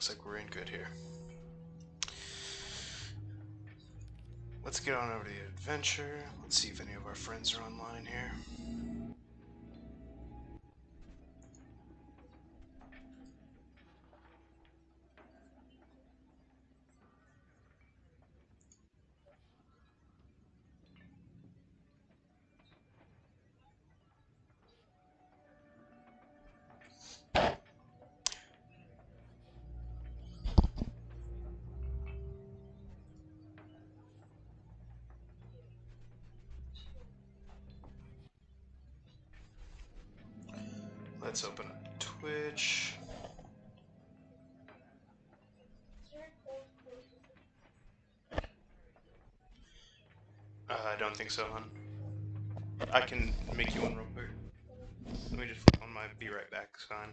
looks like we're in good here. Let's get on over to the adventure. Let's see if any of our friends are online here. Let's open up Twitch. I don't think so, hon. I can make you one real quick. Let me just flip on my be right back sign.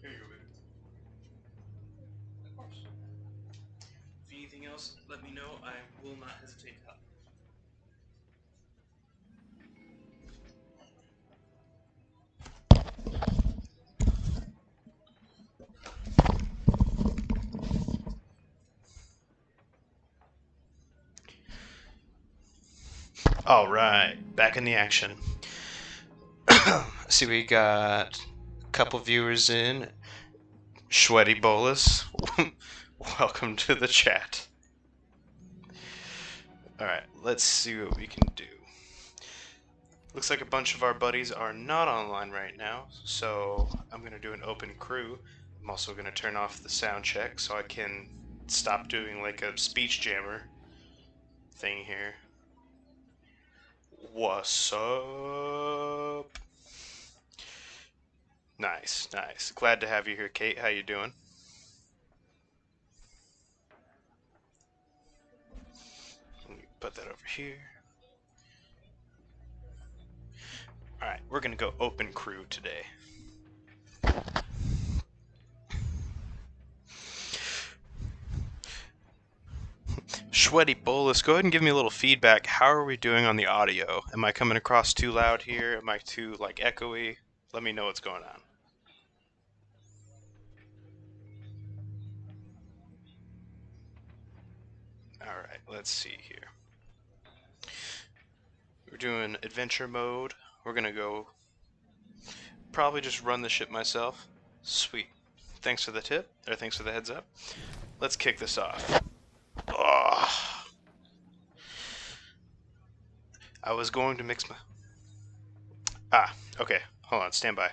Here you go, baby. Of course. If anything else, let me know. I will not hesitate to help. All right, back in the action. See, we got a couple viewers in. Sweaty Bolus, welcome to the chat. Alright, let's see what we can do. Looks like a bunch of our buddies are not online right now, so I'm going to do an open crew. I'm also going to turn off the sound check so I can stop doing like a speech jammer thing here. What's up? Nice, nice. Glad to have you here, Kate. How you doing? Let me put that over here. Alright, we're going to go open crew today. Sweaty Bolus, go ahead and give me a little feedback. How are we doing on the audio? Am I coming across too loud here? Am I too, like, echoey? Let me know what's going on. Alright, let's see here. We're doing adventure mode. We're gonna go probably just run the ship myself. Sweet. Thanks for the tip, or thanks for the heads up. Let's kick this off. Oh. I was going to mix my... Ah, okay. Hold on, stand by.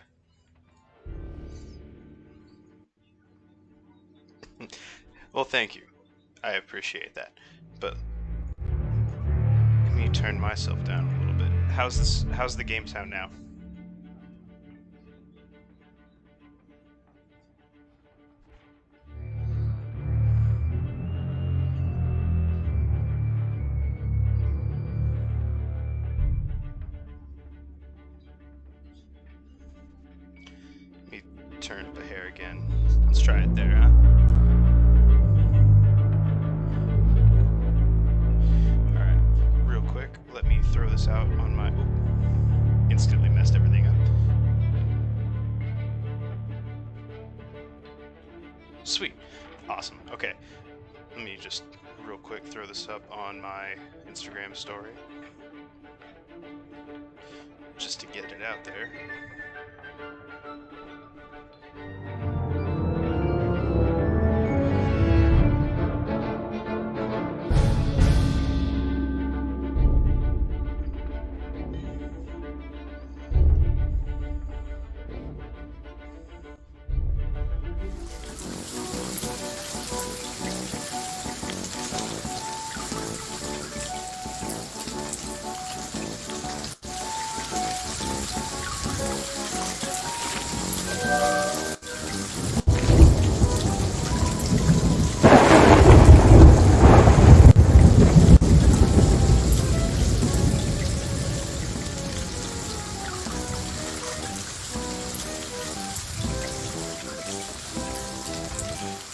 Well, thank you. I appreciate that. But let me turn myself down a little bit. How's the game sound now? Let me turn the hair again. Let's try it there, huh? Quick, let me throw this out on my... Ooh, instantly messed everything up. Sweet. Awesome. Okay. Let me just real quick throw this up on my Instagram story. Just to get it out there.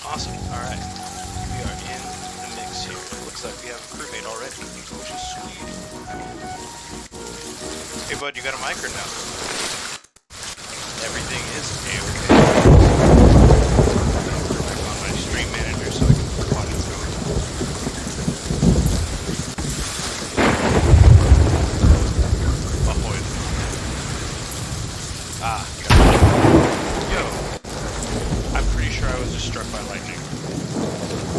Awesome. Alright. We are in the mix here. It looks like we have a crewmate already, which is sweet. Hey bud, you got a mic or no? Everything is A-okay. I'm on my stream manager so I can watch it through. Ahoy. Ah, yo. I'm pretty sure I was just struck by lightning.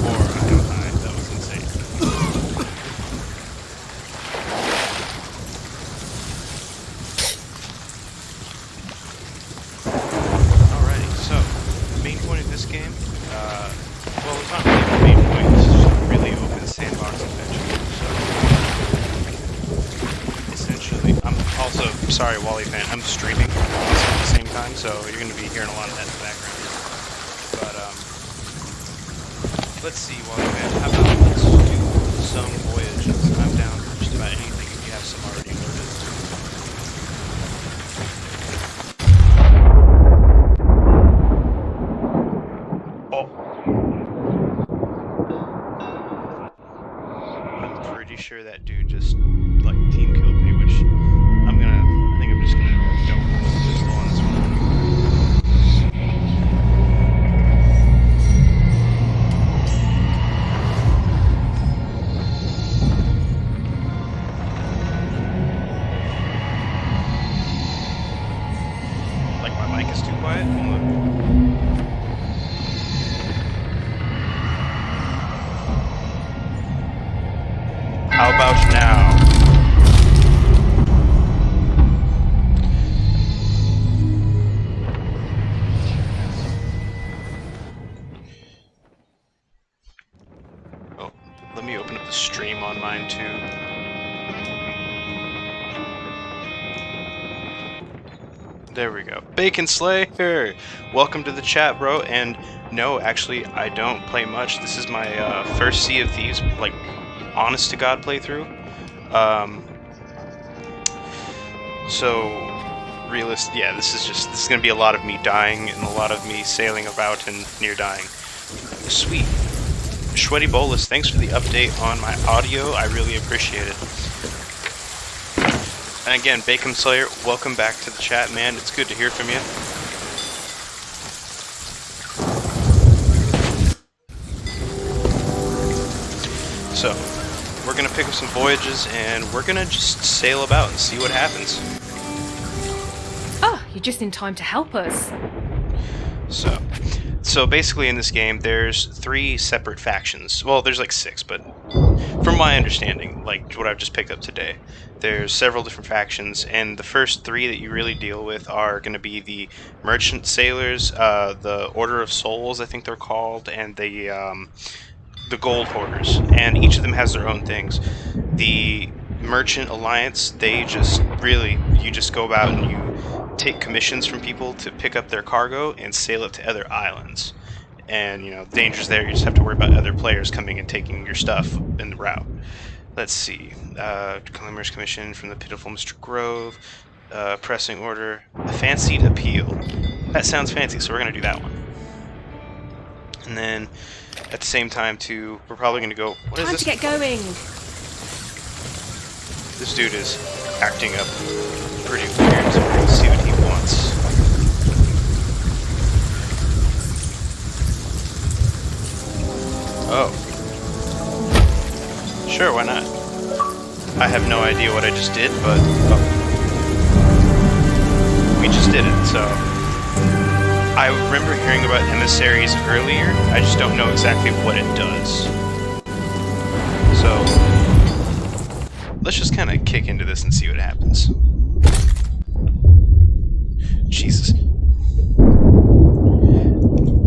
Or I'm high. That was insane. Alrighty, so the main point of this game, well, it's not really the main point. This is just a really open sandbox adventure. So essentially, I'm also sorry, Wally fan. I'm streaming also at the same time, so you're going to be hearing a lot of that in the background. But let's see, Wally fan. How about let's do some voyages? I'm down for just about anything if you have some already loaded. I'm pretty sure that dude just like team killed me, which I think I'm just gonna don't pistol on this one. Like my mic is too quiet? Hold on. How about now? Oh, let me open up the stream on mine too. There we go. Bacon Slayer! Welcome to the chat, bro. And no, actually, I don't play much. This is my first Sea of Thieves, like, honest to God playthrough. So yeah, this is gonna be a lot of me dying and a lot of me sailing about and near dying. Sweet. Sweaty Bolus, thanks for the update on my audio. I really appreciate it. And again, Bacon Slayer, welcome back to the chat, man. It's good to hear from you. So, we're gonna pick up some voyages and we're gonna just sail about and see what happens. Oh, you're just in time to help us. So, So basically in this game, there's 3 separate factions. Well, there's like 6, but from my understanding, like what I've just picked up today, there's several different factions, and the first 3 that you really deal with are going to be the Merchant Sailors, the Order of Souls, I think they're called, and the Gold Hoarders, and each of them has their own things. The Merchant Alliance, they just really, you just go about and you take commissions from people to pick up their cargo and sail it to other islands. And, you know, the danger's there, you just have to worry about other players coming and taking your stuff in the route. Let's see. Clamorous commission from the pitiful Mr. Grove. Pressing order. A fancied appeal. That sounds fancy, so we're going to do that one. And then, at the same time, too, we're probably going to go... What is this? Time to get going! This dude is acting up pretty weird, so we're going to see what he wants. Oh. Sure, why not? I have no idea what I just did, but... Oh. We just did it, so... I remember hearing about emissaries earlier, I just don't know exactly what it does. So... let's just kind of kick into this and see what happens. Jesus.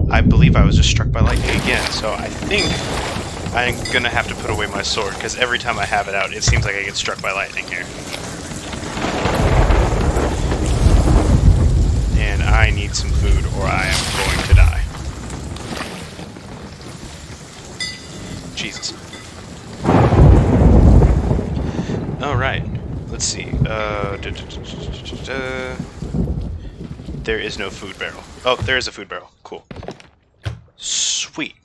I believe I was just struck by lightning again, so I think I'm gonna have to put away my sword, because every time I have it out, it seems like I get struck by lightning here. And I need some food, or I am going to die. Jesus. Alright, let's see. There is no food barrel. Oh, there is a food barrel. Cool. Sweet.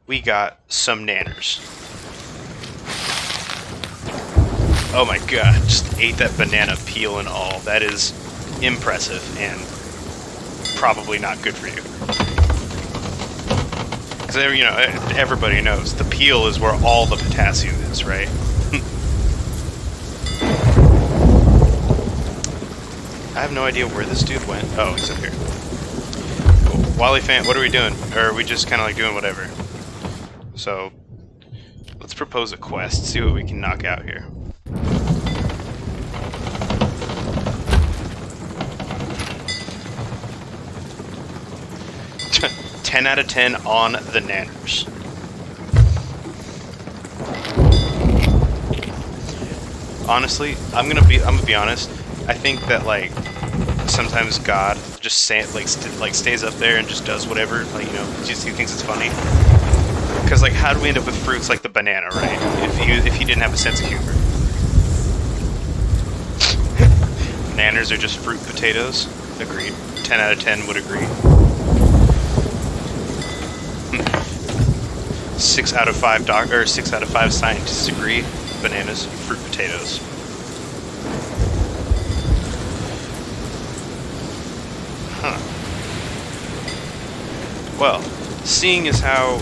We got some nanners. Oh my god, just ate that banana peel and all. That is impressive and probably not good for you. Because, you know, everybody knows the peel is where all the potassium is, right? I have no idea where this dude went. Oh, he's up here. Cool. Wally fan, what are we doing? Or are we just kind of like doing whatever? So, let's propose a quest, see what we can knock out here. "10 out of 10 on the nanners." Honestly, I'm gonna be honest. I think that, like, sometimes God just stays up there and just does whatever, like, you know, just he thinks it's funny. Because, like, how do we end up with fruits like the banana, right? If he didn't have a sense of humor. Nanners are just fruit potatoes. Agreed. 10 out of 10 would agree. 6 out of 5 6 out of 5 scientists agree. Bananas, fruit potatoes. Huh. Well, seeing as how...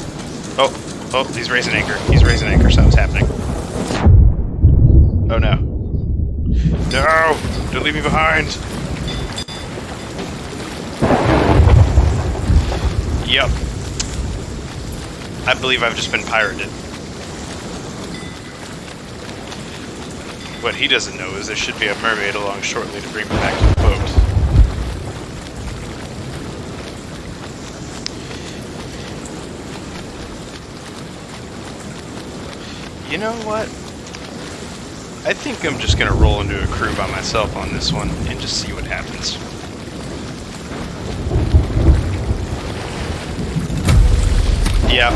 Oh, he's raising anchor. He's raising anchor, something's happening. Oh no. No! Don't leave me behind! Yep. I believe I've just been pirated. What he doesn't know is there should be a mermaid along shortly to bring me back to the boat. You know what? I think I'm just gonna roll into a crew by myself on this one and just see what happens. Yeah.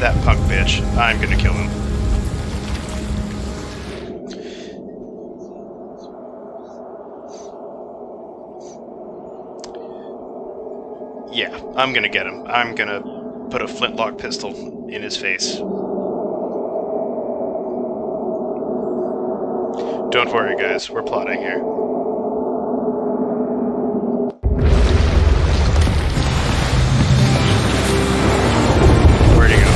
That punk bitch. I'm gonna kill him. Yeah, I'm gonna get him. I'm gonna put a flintlock pistol in his face. Don't worry, guys. We're plotting here. Where'd he go?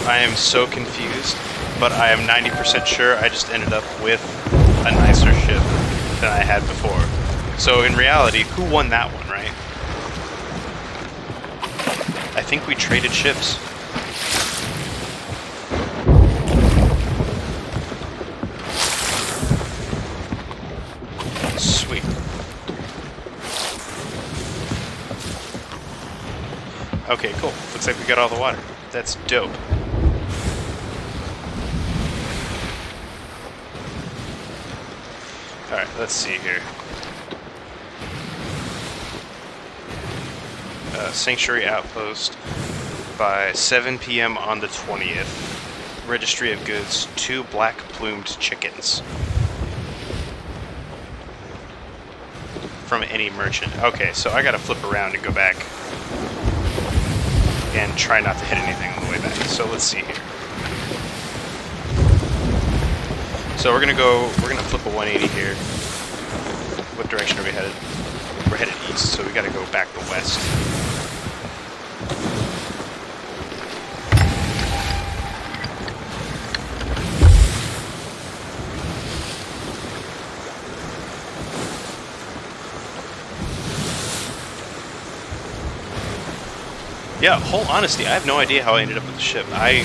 I am so confused, but I am 90% sure I just ended up with a nicer ship than I had before. So in reality, who won that one, right? I think we traded ships. Sweet. Okay, cool. Looks like we got all the water. That's dope. Alright, let's see here. Sanctuary Outpost by 7 p.m. on the 20th. Registry of goods, 2 black-plumed chickens. From any merchant. Okay, so I gotta flip around and go back and try not to hit anything on the way back. So let's see here. So we're gonna flip a 180 here. What direction are we headed? We're headed east, so we gotta go back to west. Yeah, whole honesty, I have no idea how I ended up with the ship. I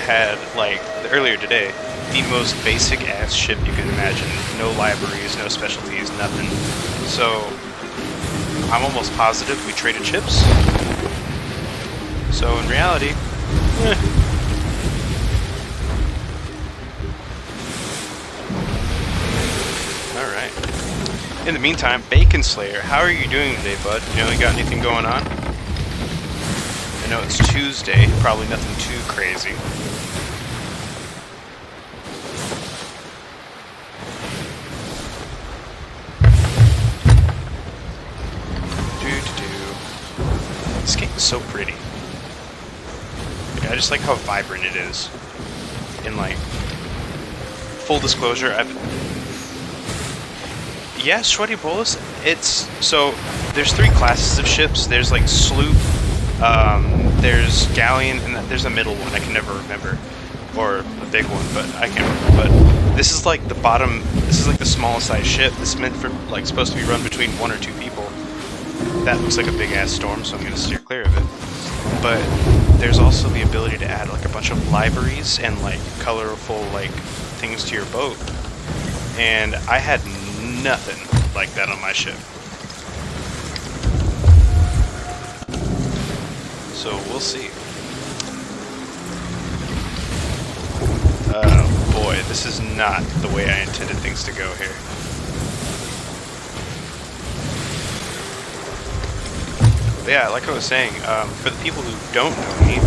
had, like, earlier today, the most basic ass ship you could imagine. No libraries, no specialties, nothing. So, I'm almost positive we traded ships. So, in reality, Alright. In the meantime, Bacon Slayer, how are you doing today, bud? You got anything going on? I know it's Tuesday, probably nothing too crazy. This game is so pretty. Like, I just like how vibrant it is. And like, full disclosure, yeah, Sweaty Bolus, it's, so, there's 3 classes of ships. There's like sloop, there's galleon, and there's a middle one I can never remember, or a big one, but I can't remember. But this is like the bottom. This is like the smallest size ship. This is meant for like supposed to be run between 1 or 2 people. That looks like a big ass storm, so I'm gonna steer clear of it. But there's also the ability to add like a bunch of libraries and like colorful like things to your boat. And I had nothing like that on my ship. So we'll see. Oh boy, this is not the way I intended things to go here. But yeah, like I was saying, for the people who don't know me,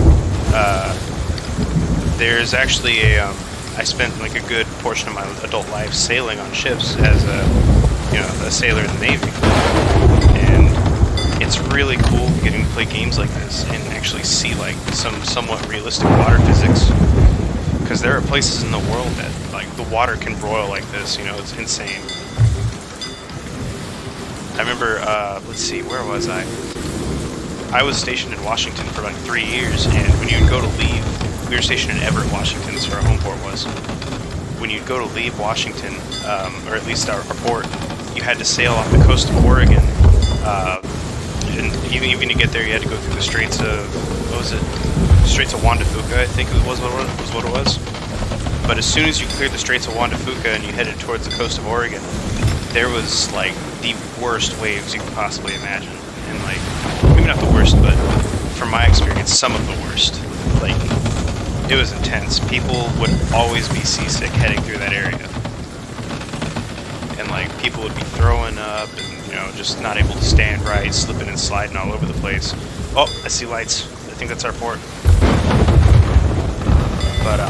there's actually a, I spent like a good portion of my adult life sailing on ships as a sailor in the Navy. And it's really cool getting to play games like this and actually see like some somewhat realistic water physics. Because there are places in the world that like the water can broil like this, it's insane. I remember, let's see, where was I? I was stationed in Washington for like 3 years, and when you'd go to leave, we were stationed in Everett, Washington, that's where our home port was. When you'd go to leave Washington, or at least our port, you had to sail off the coast of Oregon. And even to get there, you had to go through the Straits of, what was it? Straits of Juan de Fuca, I think was what it was. But as soon as you cleared the Straits of Juan de Fuca and you headed towards the coast of Oregon, there was like the worst waves you could possibly imagine. And like, maybe not the worst, but from my experience, some of the worst. Like, it was intense. People would always be seasick heading through that area. And like, people would be throwing up and, just not able to stand right, slipping and sliding all over the place. Oh, I see lights. I think that's our port. But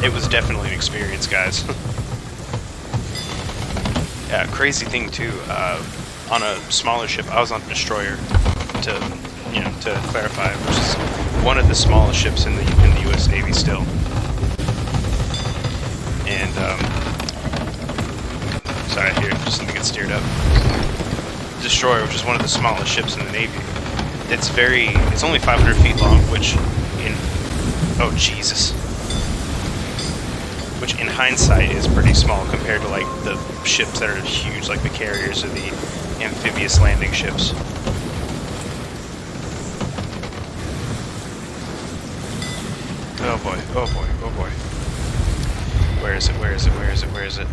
it was definitely an experience, guys. Yeah, crazy thing too. On a smaller ship, I was on a destroyer. To clarify, which is one of the smallest ships in the U.S. Navy still. And sorry, here, just need to get steered up. Destroyer, which is one of the smallest ships in the Navy. It's only 500 feet long, which which in hindsight is pretty small compared to like the ships that are huge, like the carriers or the amphibious landing ships. Oh boy, oh boy, oh boy. Where is it, where is it, where is it, where is it?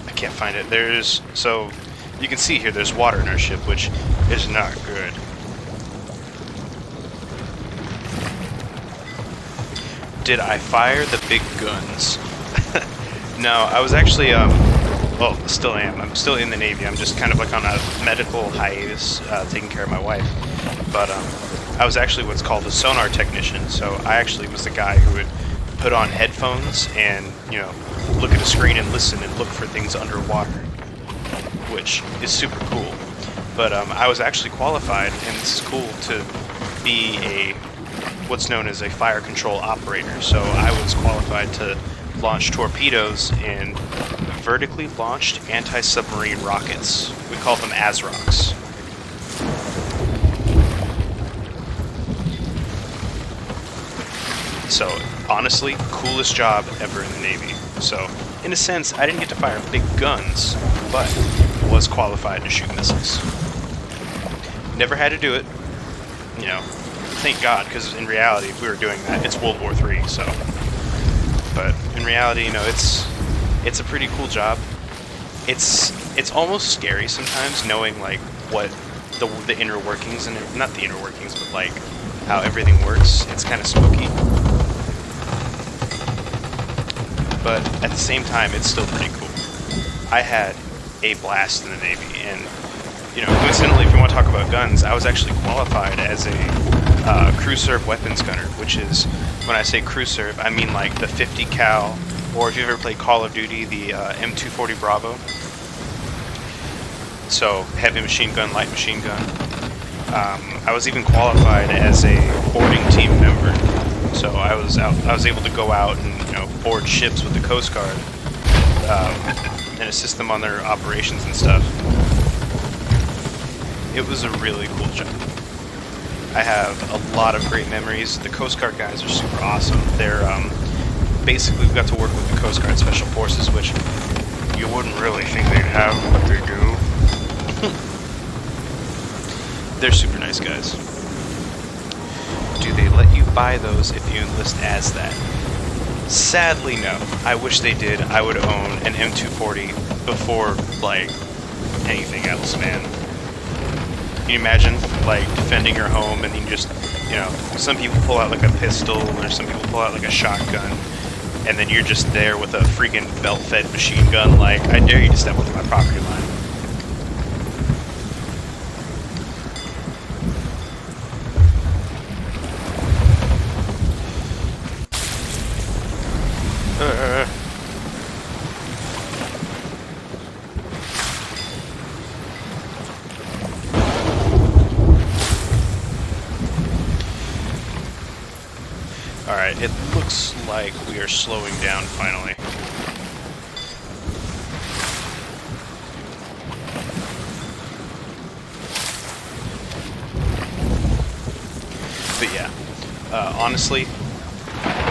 I can't find it. There's, so you can see here there's water in our ship, which is not good. Did I fire the big guns? No, I was actually, well, still am. I'm still in the Navy. I'm just kind of like on a medical hiatus, taking care of my wife. But I was actually what's called a sonar technician. So I actually was the guy who would put on headphones and, you know, look at a screen and listen and look for things underwater, which is super cool. But I was actually qualified, and this is cool, to be a what's known as a fire control operator. So I was qualified to launch torpedoes in vertically launched anti-submarine rockets. We call them ASROCs. So honestly, coolest job ever in the Navy. So in a sense, I didn't get to fire big guns, but was qualified to shoot missiles. Never had to do it, you know. Thank God, because in reality, if we were doing that, it's World War III. So, but in reality, you know, it's a pretty cool job. It's almost scary sometimes, knowing like what the inner workings, and not the inner workings, but like how everything works. It's kind of spooky, but at the same time, it's still pretty cool. I had a blast in the Navy, and you know, coincidentally, if you want to talk about guns, I was actually qualified as a crew serve weapons gunner, which is, when I say crew serve, I mean like the 50 cal, or if you've ever played Call of Duty, the M240 Bravo. So heavy machine gun, light machine gun. I was even qualified as a boarding team member. So I was able to go out and, you know, board ships with the Coast Guard and assist them on their operations and stuff. It was a really cool job. I have a lot of great memories. The Coast Guard guys are super awesome. They're basically, we've got to work with the Coast Guard Special Forces, which you wouldn't really think they'd have, but they do. They're super nice guys. Do they let you buy those if you enlist as that? Sadly, no. I wish they did. I would own an M240 before, like, anything else, man. Can you imagine, like, defending your home and you just, you know, some people pull out like a pistol, or some people pull out like a shotgun, and then you're just there with a freaking belt-fed machine gun, like, I dare you to step onto my property line. Alright, it looks like we are slowing down finally. But yeah, honestly,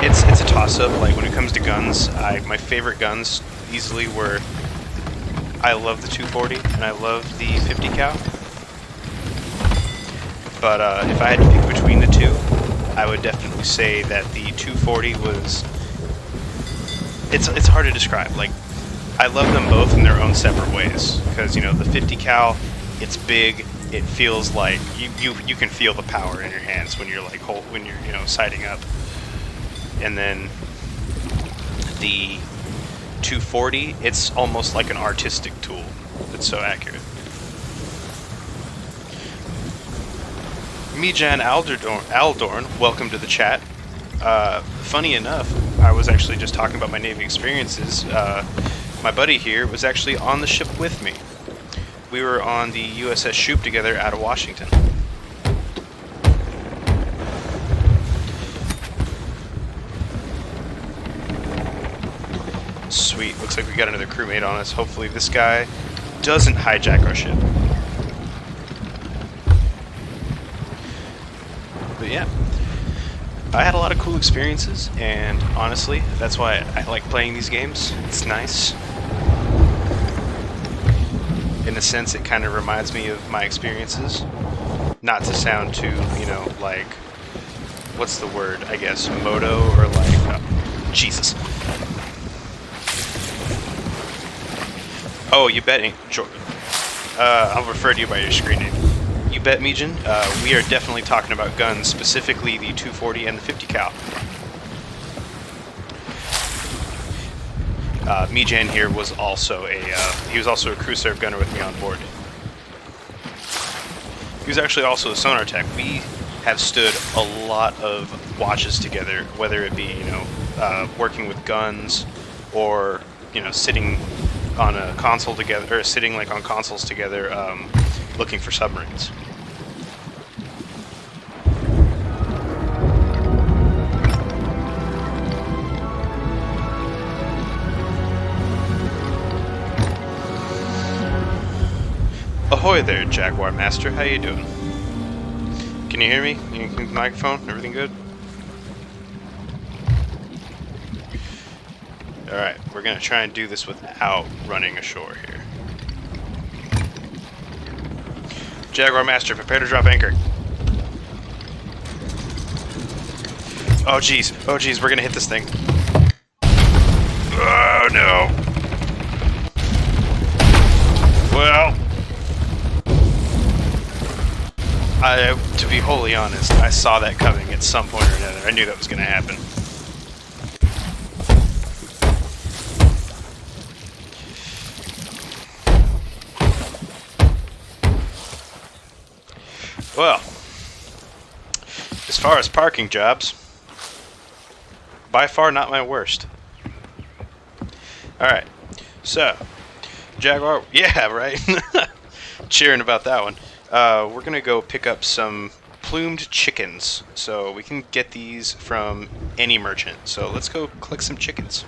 it's a toss-up. Like, when it comes to guns, my favorite guns easily were, I love the 240 and I love the 50 cal. But if I had to pick between the two, I would definitely say that the 240 was, it's hard to describe. Like, I love them both in their own separate ways, because, you know, the 50 cal, it's big, it feels like you can feel the power in your hands when you're like you know, sighting up. And then the 240, it's almost like an artistic tool. It's so accurate. Mijan Aldorn, welcome to the chat. Funny enough, I was actually just talking about my Navy experiences. My buddy here was actually on the ship with me. We were on the USS Shoup together out of Washington. Sweet, looks like we got another crewmate on us. Hopefully this guy doesn't hijack our ship. But yeah, I had a lot of cool experiences, and honestly, that's why I like playing these games. It's nice. In a sense, it kind of reminds me of my experiences. Not to sound too, like, what's the word, I guess, moto, or like, Jesus. Oh, you bet, I'll refer to you by your screen name. You bet, Mijin. We are definitely talking about guns, specifically the 240 and the 50 cal. Mijin here was also a crew serve gunner with me on board. He was actually also a sonar tech. We have stood a lot of watches together, whether it be working with guns, or sitting on a console together, or sitting like on consoles together, looking for submarines. Ahoy there, Jaguar Master. How you doing? Can you hear me? You can microphone? Everything good? Alright, we're gonna try and do this without running ashore here. Jaguar Master, prepare to drop anchor. Oh jeez, we're gonna hit this thing. Oh no! Well, to be wholly honest, I saw that coming at some point or another. I knew that was gonna happen. Well, as far as parking jobs, by far not my worst. Alright, so, Jaguar, yeah, right? Cheering about that one. We're gonna go pick up some plumed chickens. So we can get these from any merchant. So let's go collect some chickens.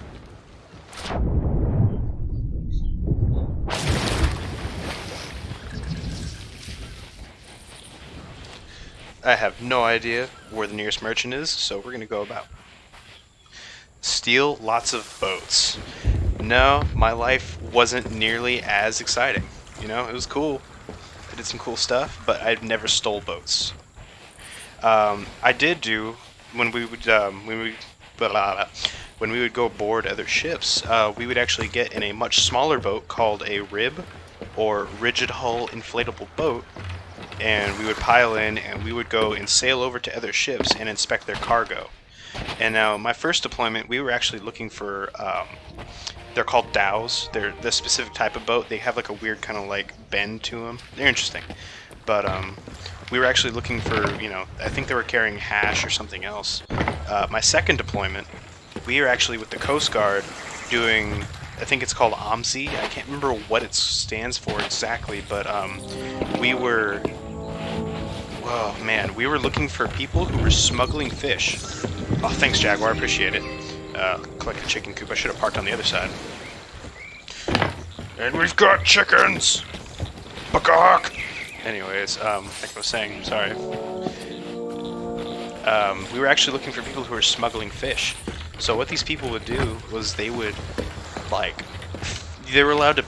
I have no idea where the nearest merchant is, so we're gonna go about. Steal lots of boats. No, my life wasn't nearly as exciting. It was cool. I did some cool stuff, but I've never stole boats. I did do when we would go aboard other ships. We would actually get in a much smaller boat called a rib, or rigid hull inflatable boat, and we would pile in, and we would go and sail over to other ships and inspect their cargo. And now, my first deployment, we were actually looking for, they're called dhows. They're the specific type of boat. They have like a weird kind of like bend to them. They're interesting. But we were actually looking for, I think they were carrying hash or something else. My second deployment, we were actually with the Coast Guard doing, I think it's called OMSI. I can't remember what it stands for exactly, but we were... Oh man, we were looking for people who were smuggling fish. Oh, thanks, Jaguar. Appreciate it. Collect a chicken coop. I should have parked on the other side. And we've got chickens! Bagok! Anyways, like I was saying, sorry. We were actually looking for people who were smuggling fish. So what these people would do was they would, they were allowed to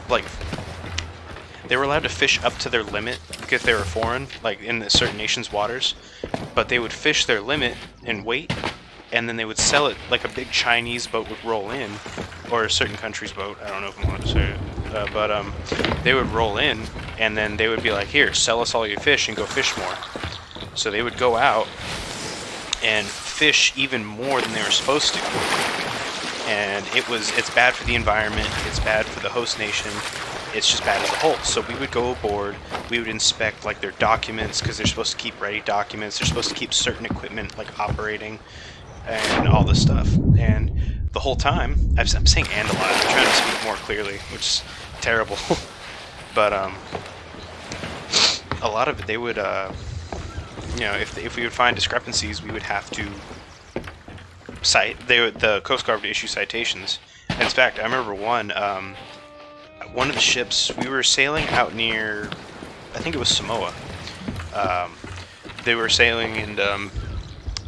fish up to their limit because they were foreign, like in certain nations' waters. But they would fish their limit and wait, and then they would sell it like a big Chinese boat would roll in, or a certain country's boat. I don't know if I want to say it, but they would roll in, and then they would be like, "Here, sell us all your fish and go fish more." So they would go out and fish even more than they were supposed to, and it's bad for the environment. It's bad for the host nation. It's just bad as a whole. So we would go aboard, we would inspect like their documents, because they're supposed to keep ready documents, they're supposed to keep certain equipment like operating, and all this stuff. And the whole time, I'm saying "and" a lot, I'm trying to speak more clearly, which is terrible. But a lot of it, they would, if we would find discrepancies, we would have to the Coast Guard would issue citations. And in fact, I remember one of the ships, we were sailing out near, I think it was Samoa. They were sailing, and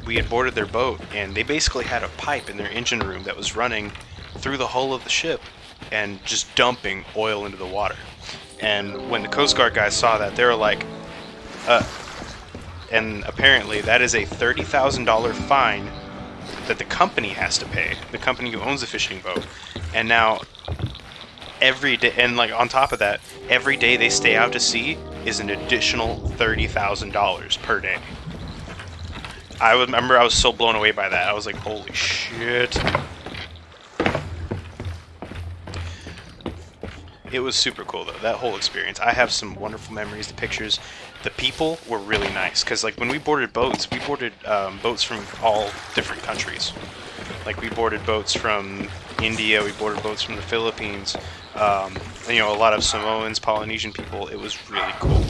we had boarded their boat, and they basically had a pipe in their engine room that was running through the hull of the ship and just dumping oil into the water. And when the Coast Guard guys saw that, they were like, and apparently that is a $30,000 fine that the company has to pay, the company who owns the fishing boat. And now every day, and like on top of that, every day they stay out to sea is an additional $30,000 per day. I remember I was so blown away by that. I was like, holy shit. It was super cool though, that whole experience. I have some wonderful memories, the pictures. The people were really nice, because like when we boarded boats, boats from all different countries. Like we boarded boats from India, we boarded boats from the Philippines, and, you know, a lot of Samoans, Polynesian people. It was really cool.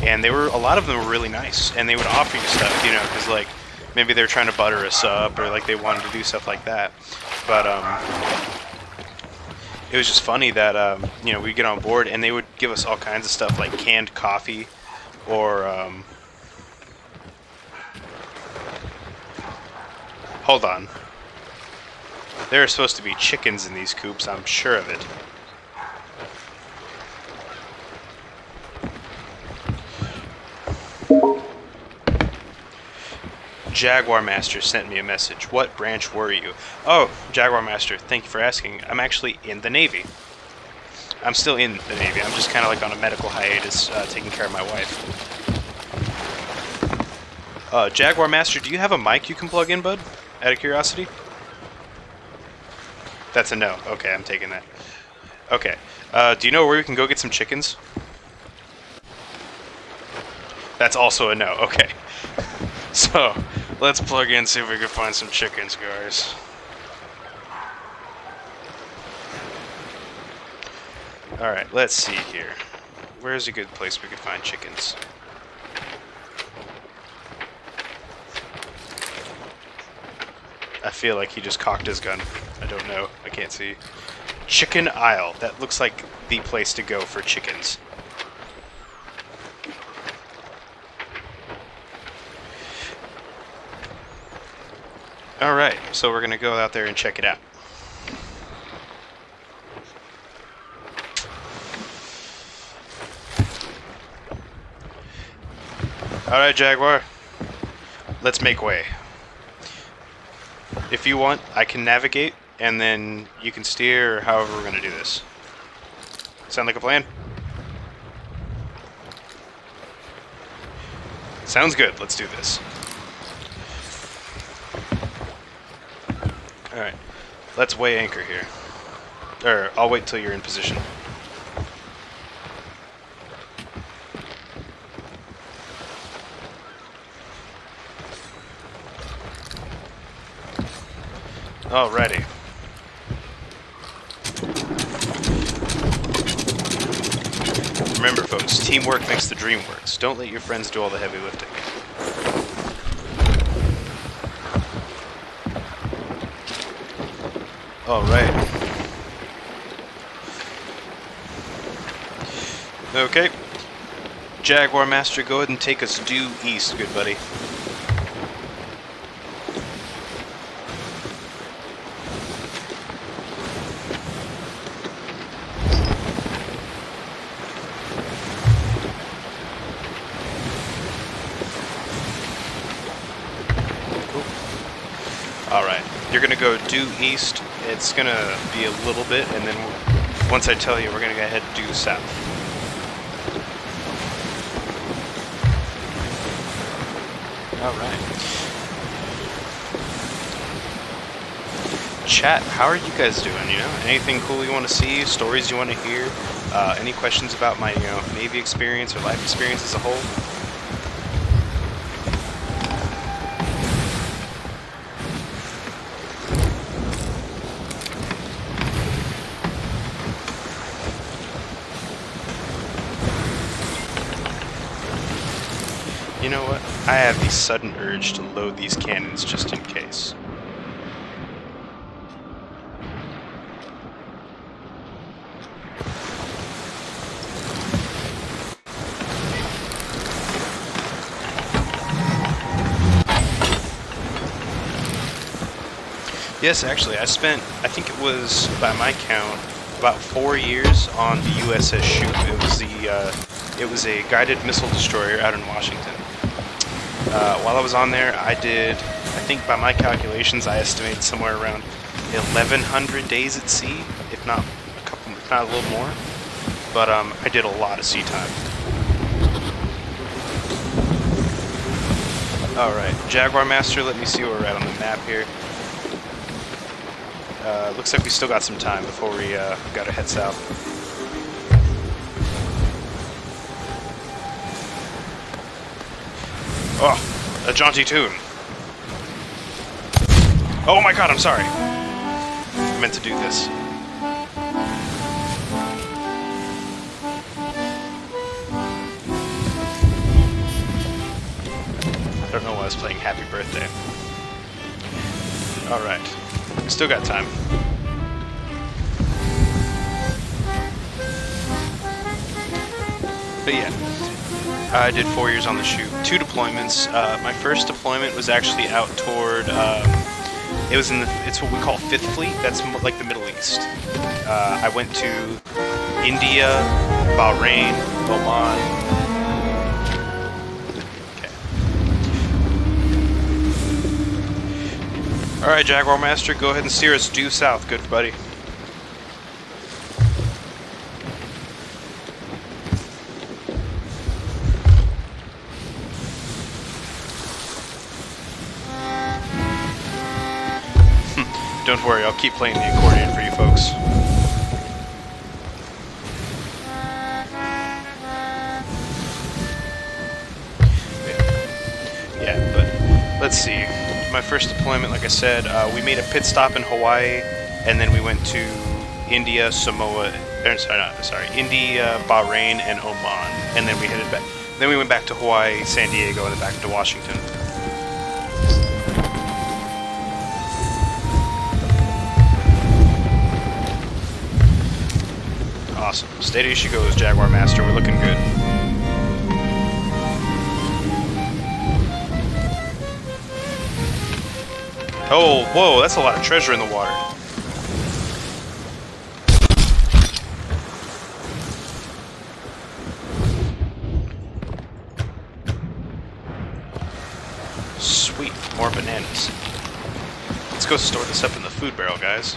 And a lot of them were really nice, and they would offer you stuff, you know, because like maybe they're trying to butter us up, or like they wanted to do stuff like that. But it was just funny that you know, we'd get on board and they would give us all kinds of stuff like canned coffee, or hold on. There are supposed to be chickens in these coops, I'm sure of it. Jaguar Master sent me a message. What branch were you? Oh, Jaguar Master, thank you for asking. I'm actually in the Navy. I'm still in the Navy. I'm just kind of like on a medical hiatus, taking care of my wife. Jaguar Master, do you have a mic you can plug in, bud? Out of curiosity? That's a no. Okay, I'm taking that. Okay. Do you know where we can go get some chickens? That's also a no. Okay. So, let's plug in, see if we can find some chickens, guys. Alright, let's see here. Where's a good place we could find chickens? I feel like he just cocked his gun. I don't know. I can't see. Chicken Isle. That looks like the place to go for chickens. Alright, so we're gonna go out there and check it out. Alright, Jaguar. Let's make way. If you want, I can navigate, and then you can steer, or however we're gonna do this. Sound like a plan? Sounds good. Let's do this. Alright. Let's weigh anchor here. Or, I'll wait till you're in position. Alrighty. Remember, folks, teamwork makes the dream work. So don't let your friends do all the heavy lifting. Alright. Okay. Jaguar Master, go ahead and take us due east, good buddy. Alright, you're gonna go due east. It's gonna be a little bit, and then once I tell you, we're gonna go ahead and due south. Alright. Chat, how are you guys doing? You know, anything cool you want to see? Stories you want to hear? Any questions about my, Navy experience or life experience as a whole? You know what? I have the sudden urge to load these cannons just in case. Yes, actually, I spent, I think it was, by my count, about 4 years on the USS Shoot. It was a guided missile destroyer out in Washington. While I was on there, I did, I think by my calculations, I estimated somewhere around 1,100 days at sea, if not a couple, if not a little more. But I did a lot of sea time. All right, Jaguar Master. Let me see where we're at on the map here. Looks like we still got some time before we gotta head south. Oh, a jaunty tune. Oh my god, I'm sorry. I meant to do this. I don't know why I was playing Happy Birthday. Alright. Still got time. But yeah, I did 4 years on the Shoot. 2 deployments. My first deployment was actually out toward, it was in it's what we call Fifth Fleet. That's like the Middle East. I went to India, Bahrain, Oman. Alright, Jaguar Master, go ahead and steer us due south, good buddy. Don't worry, I'll keep playing the accordion for you folks. Yeah, but let's see. My first deployment, like I said, we made a pit stop in Hawaii, and then we went to India, Samoa, India, Bahrain, and Oman, and then we headed back. Then we went back to Hawaii, San Diego, and then back to Washington. Awesome. Steady as she goes, Jaguar Master. We're looking good. Oh, whoa, that's a lot of treasure in the water. Sweet, more bananas. Let's go store this up in the food barrel, guys.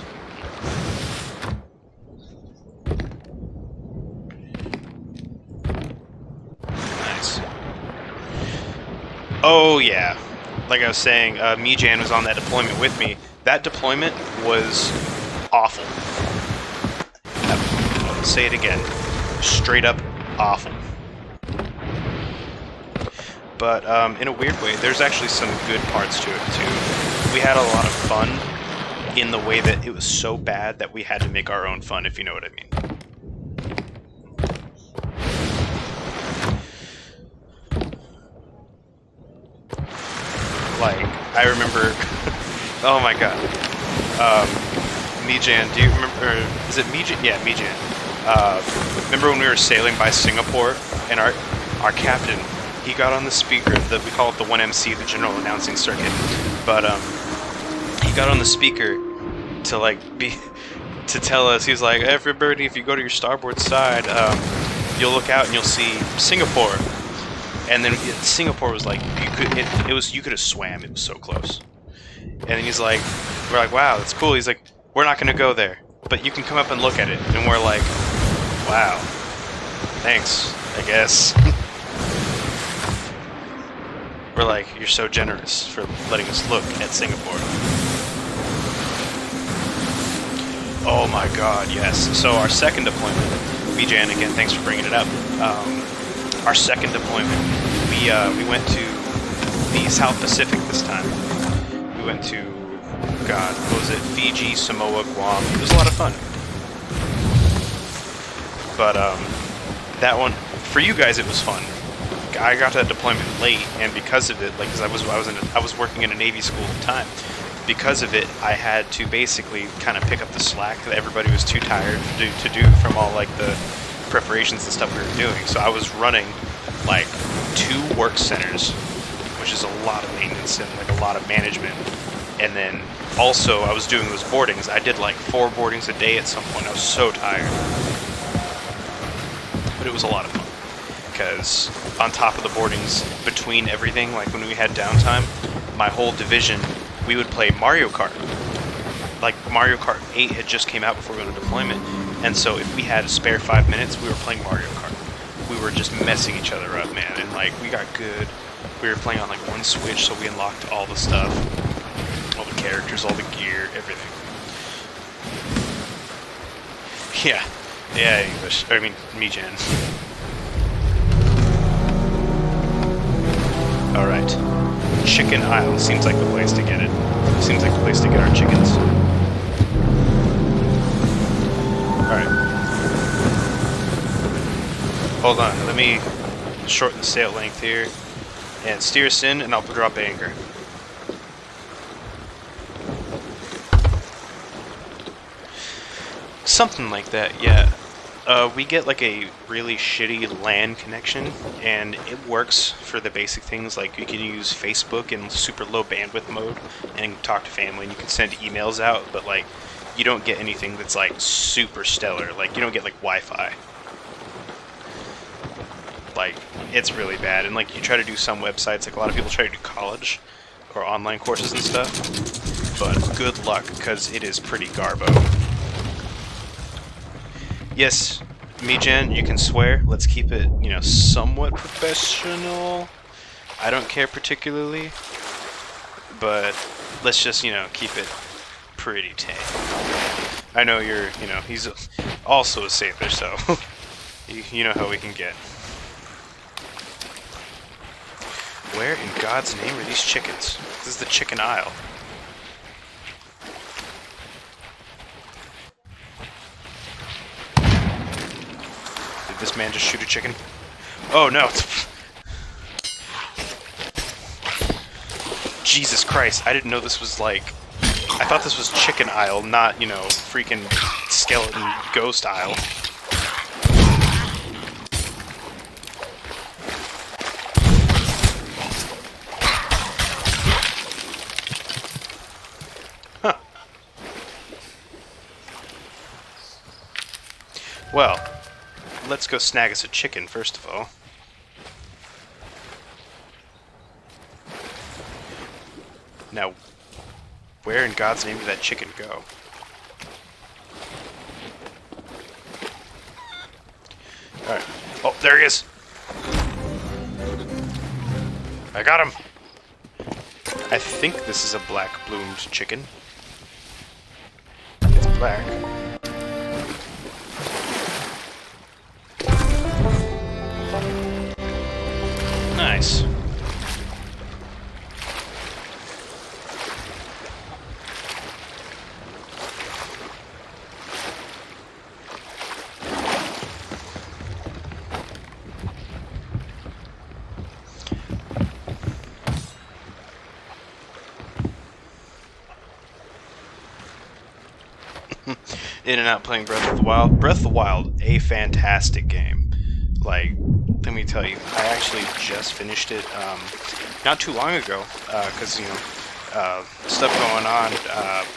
Nice. Oh, yeah. Like I was saying, Mijan was on that deployment with me. That deployment was awful. I'll say it again. Straight up awful. But in a weird way, there's actually some good parts to it, too. We had a lot of fun in the way that it was so bad that we had to make our own fun, if you know what I mean. Like, I remember, oh my god, Mijan, do you remember, or is it Mijan? Yeah, Mijan. Remember when we were sailing by Singapore, and our captain, he got on the speaker, we call it the 1MC, the general announcing circuit, but he got on the speaker to like to tell us, he's like, everybody, if you go to your starboard side, you'll look out and you'll see Singapore. And then Singapore was like, you could have swam, it was so close. And then he's like, we're like, wow, that's cool. He's like, we're not gonna go there, but you can come up and look at it. And we're like, wow, thanks, I guess. We're like, you're so generous for letting us look at Singapore. Oh my god, yes. So our second deployment, Mijan, again, thanks for bringing it up. Our second deployment, we went to the South Pacific this time. We went to, God, what was it? Fiji, Samoa, Guam. It was a lot of fun. But that one, for you guys, it was fun. I got to that deployment late, and because of it, like, cause I was working in a Navy school at the time. Because of it, I had to basically kind of pick up the slack that everybody was too tired to do from all like the preparations and stuff we were doing. So I was running like 2 work centers, which is a lot of maintenance and like a lot of management, and then also I was doing those boardings. I did like 4 boardings a day at some point. I was so tired. But it was a lot of fun. Because on top of the boardings, between everything, like when we had downtime, my whole division, we would play Mario Kart. Like Mario Kart 8 had just came out before we went on deployment, and so if we had a spare 5 minutes, we were playing Mario Kart. We were just messing each other up, man, and like we got good. We were playing on like one Switch, so we unlocked all the stuff, all the characters, all the gear, everything. Yeah, English. I mean, me, Jen. Alright. Chicken aisle. Seems like the place to get it. Seems like the place to get our chickens. Alright. Hold on. Let me shorten the sail length here. And steer us in, and I'll drop anchor. Something like that, yeah. We get like a really shitty LAN connection, and it works for the basic things, like you can use Facebook in super low bandwidth mode and talk to family, and you can send emails out, but like you don't get anything that's like super stellar. Like you don't get like Wi-Fi. Like it's really bad, and like you try to do some websites, like a lot of people try to do college or online courses and stuff, but good luck, because it is pretty garbo. Yes, me, Jen, you can swear. Let's keep it, you know, somewhat professional. I don't care particularly, but let's just, you know, keep it pretty tame. I know you're, you know, he's also a sailor, so you know how we can get. Where in God's name are these chickens? This is the chicken aisle. Did this man just shoot a chicken? Oh no! Jesus Christ! I didn't know this was like. I thought this was chicken aisle, not, you know, freaking skeleton ghost aisle. Huh. Well, let's go snag us a chicken first of all. Now, where in God's name did that chicken go? Alright. Oh, there he is! I got him! I think this is a black bloomed chicken. It's black. Nice. In and out playing Breath of the Wild. Breath of the Wild, a fantastic game. Like, let me tell you, I actually just finished it not too long ago, because, you know, stuff going on,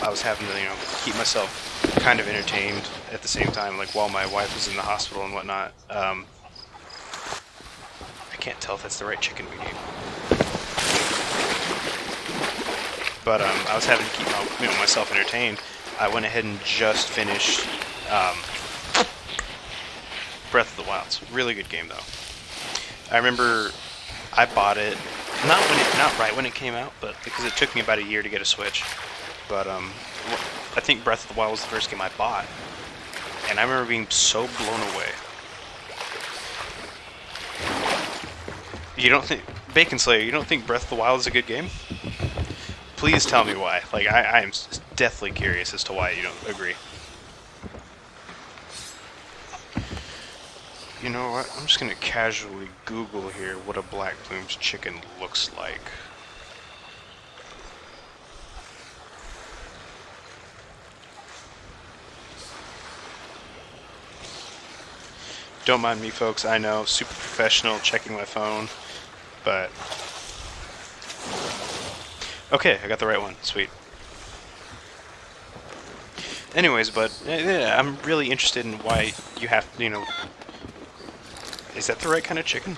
I was having to, you know, keep myself kind of entertained at the same time, like, while my wife was in the hospital and whatnot. I can't tell if that's the right chicken we need. But, I was having to keep my, you know, myself entertained. I went ahead and just finished Breath of the Wild. It's a really good game, though. I remember I bought it not right when it came out, but because it took me about a year to get a Switch. But I think Breath of the Wild was the first game I bought, and I remember being so blown away. You don't think Bacon Slayer? You don't think Breath of the Wild is a good game? Please tell me why. Like, I am deathly curious as to why you don't agree. You know what? I'm just gonna casually Google here what a black plumed chicken looks like. Don't mind me, folks. I know, super professional, checking my phone, but... Okay, I got the right one. Sweet. Anyways, but yeah, I'm really interested in why you have, is that the right kind of chicken?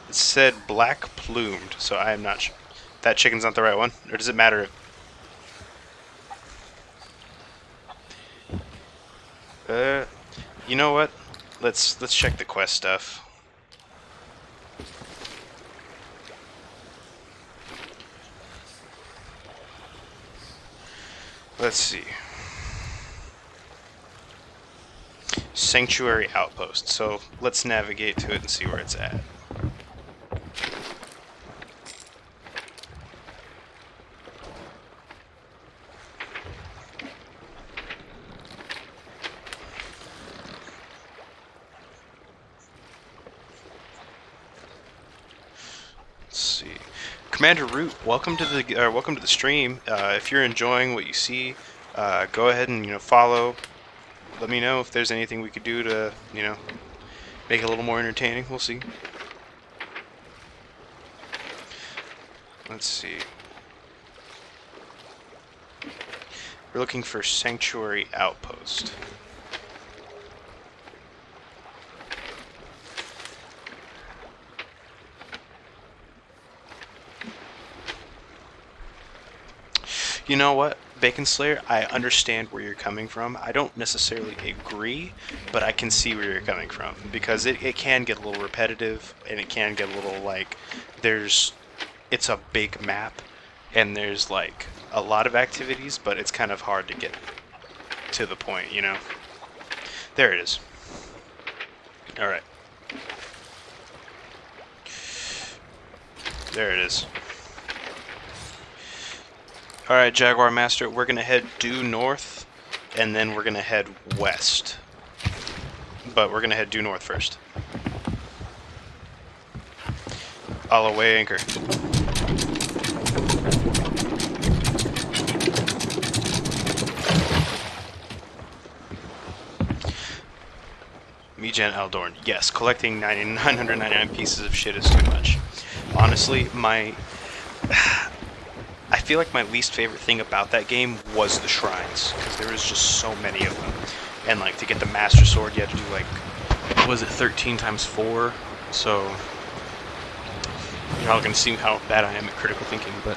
It said black plumed, so I am not sure. That chicken's not the right one? Or does it matter if... you know what? Let's check the quest stuff. Let's see. Sanctuary Outpost. So let's navigate to it and see where it's at. Let's see. Commander Root, welcome to the stream. If you're enjoying what you see, go ahead and follow. Let me know if there's anything we could do to make it a little more entertaining. We'll see. Let's see. We're looking for Sanctuary Outpost. You know what, Bacon Slayer, I understand where you're coming from. I don't necessarily agree, but I can see where you're coming from. Because it can get a little repetitive, and it can get a little, like, it's a big map, and there's, like, a lot of activities, but it's kind of hard to get to the point, There it is. Alright. There it is. Alright, Jaguar Master, we're going to head due north, and then we're going to head west. But we're going to head due north first. All away anchor. Mejan Aldorn. Yes, collecting 999 pieces of shit is too much. Honestly, I feel like my least favorite thing about that game was the shrines, because there was just so many of them. And like to get the Master Sword, you had to do like, what was it, 13 times 4? So you're all gonna see how bad I am at critical thinking. But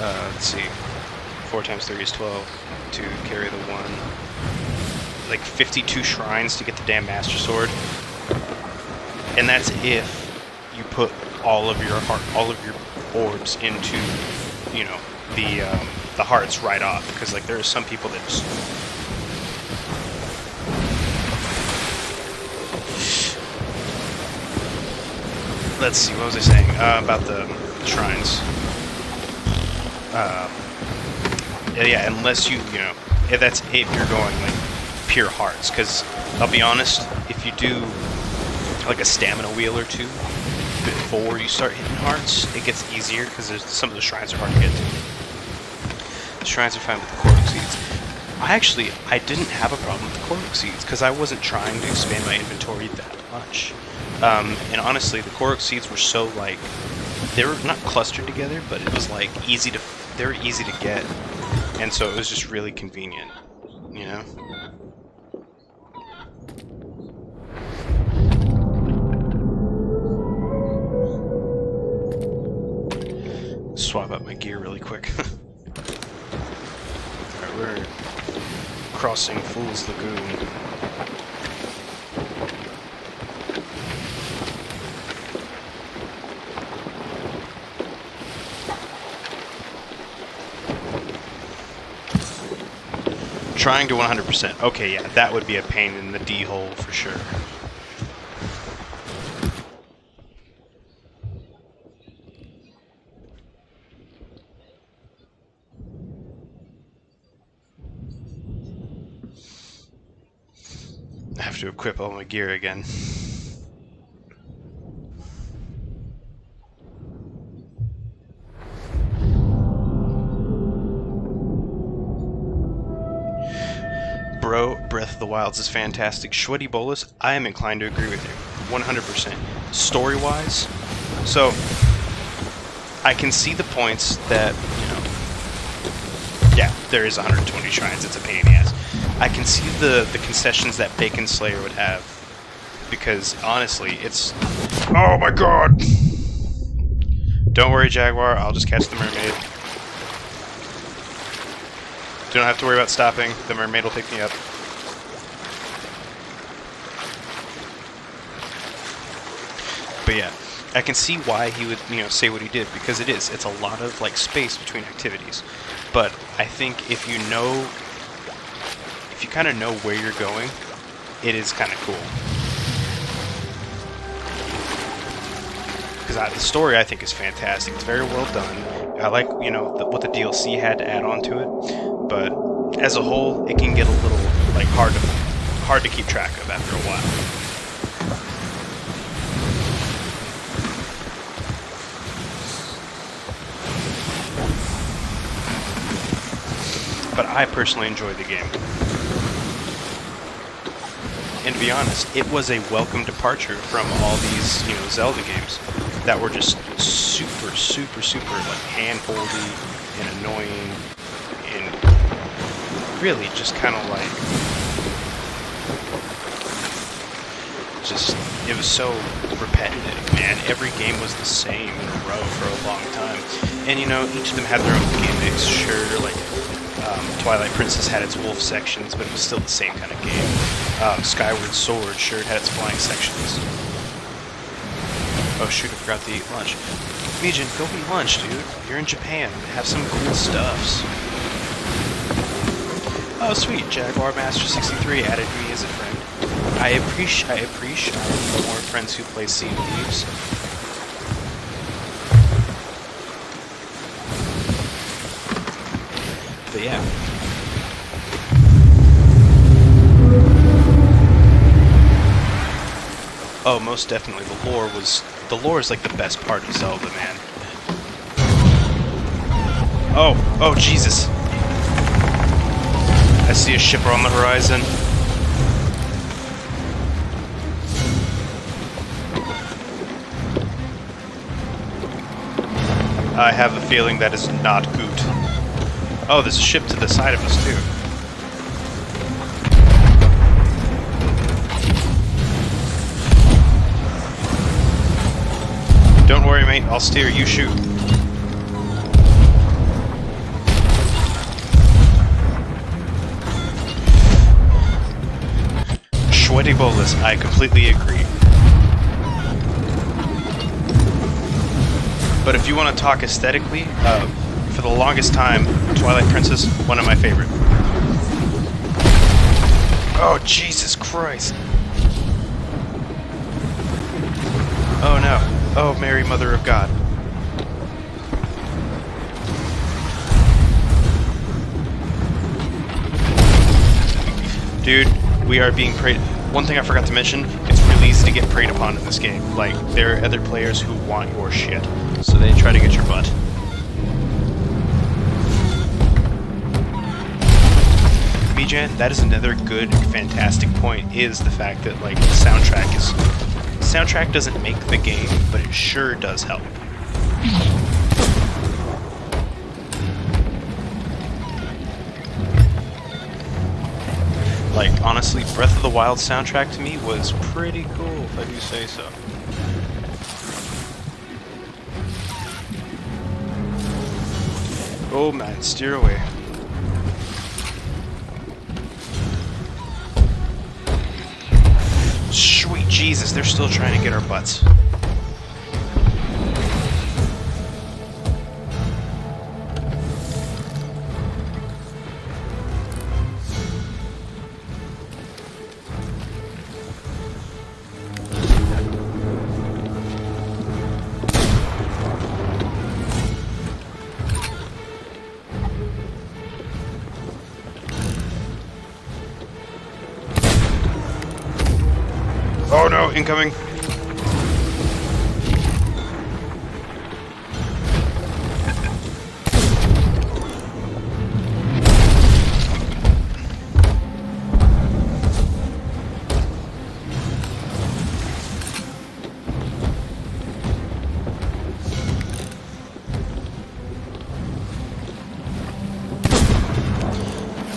let's see, 4 times 3 is 12 to carry the 1. Like 52 shrines to get the damn Master Sword, and that's if you put all of your orbs into the hearts right off, because like there are some people that just let's see, what was I saying about the shrines? Yeah, unless if that's if you're going like pure hearts, because I'll be honest, if you do like a stamina wheel or two before you start hitting hearts, it gets easier, because some of the shrines are hard to get to. The shrines are fine with the Korok Seeds. I didn't have a problem with the Korok Seeds, because I wasn't trying to expand my inventory that much. And honestly, the Korok Seeds were so, like, they were not clustered together, but it was, like, they were easy to get, and so it was just really convenient, Swap out my gear really quick. Alright, we're crossing Fool's Lagoon. Trying to 100%. Okay, yeah, that would be a pain in the D-hole for sure. I have to equip all my gear again. Bro, Breath of the Wilds is fantastic. Sweaty Bolus, I am inclined to agree with you. 100%. Story-wise, so I can see the points that, Yeah, there is 120 shrines. It's a pain in the ass. I can see the concessions that Bacon Slayer would have, because honestly, it's... Oh my god! Don't worry, Jaguar, I'll just catch the mermaid. Don't have to worry about stopping. The mermaid will pick me up. But yeah, I can see why he would, say what he did, because it's a lot of like space between activities. But I think if you kind of know where you're going, it is kind of cool. Because the story I think is fantastic. It's very well done. I like, what the DLC had to add on to it. But as a whole, it can get a little like hard to keep track of after a while. But I personally enjoy the game. And to be honest, it was a welcome departure from all these, Zelda games that were just super, super, super like hand-holdy and annoying and really just kind of like it was so repetitive, man. Every game was the same in a row for a long time. And each of them had their own gimmicks, sure, like Twilight Princess had its wolf sections, but it was still the same kind of game. Skyward Sword, sure, it had its flying sections. Oh shoot, I forgot to eat lunch. Mijin, go eat lunch, dude. You're in Japan. Have some cool stuffs. Oh sweet, Jaguar Master 63 added me as a friend. I appreciate more friends who play Sea of Thieves. But yeah. Oh, most definitely. The lore is like the best part of Zelda, man. Oh, Jesus. I see a shipper on the horizon. I have a feeling that is not good. Oh, there's a ship to the side of us, too. Don't worry, mate. I'll steer. You shoot. Sweaty bolus. I completely agree. But if you want to talk aesthetically, for the longest time, Twilight Princess, one of my favorite. Oh, Jesus Christ. Oh, no. Oh, Mary, Mother of God. Dude, we are being preyed... One thing I forgot to mention, it's really easy to get preyed upon in this game. Like, there are other players who want your shit, so they try to get your butt. Mijan, that is another good, fantastic point, is the fact that, like, the soundtrack doesn't make the game, but it sure does help. Like, honestly, Breath of the Wild soundtrack to me was pretty cool, if I do say so. Oh man, steer away. Sweet Jesus, they're still trying to get our butts. Oh no, incoming!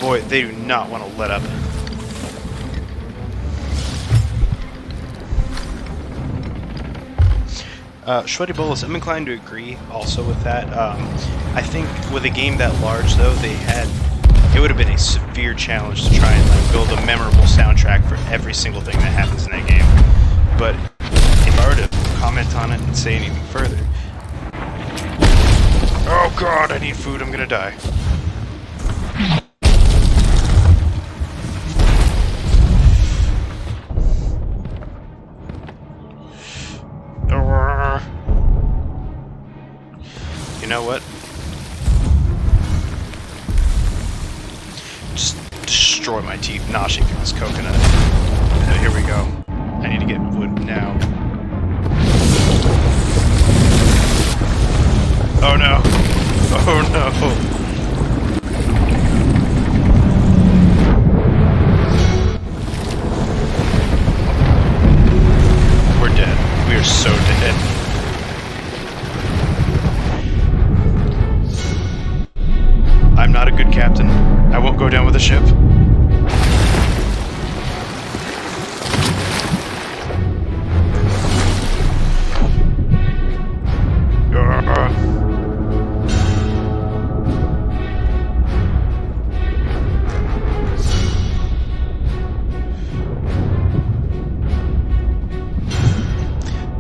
Boy, they do not want to let up. Shreddy Bolus, I'm inclined to agree also with that. I think with a game that large, though, it would have been a severe challenge to try and like build a memorable soundtrack for every single thing that happens in that game. But if I were to comment on it and say anything further... Oh god, I need food, I'm gonna die. You know what? Just destroy my teeth noshing through this coconut. Here we go. I need to get wood now. Oh no! Oh no! We're dead. We are so dead. I'm not a good captain. I won't go down with the ship.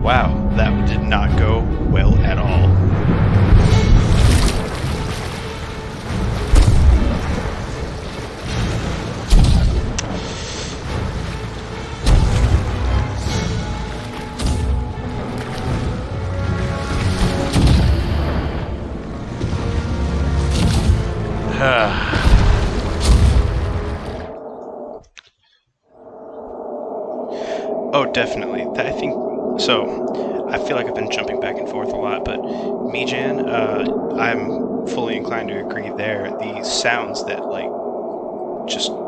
Wow, that did not go well at all. Oh, definitely. I think so. I feel like I've been jumping back and forth a lot, but Mijan, I'm fully inclined to agree there. The sounds that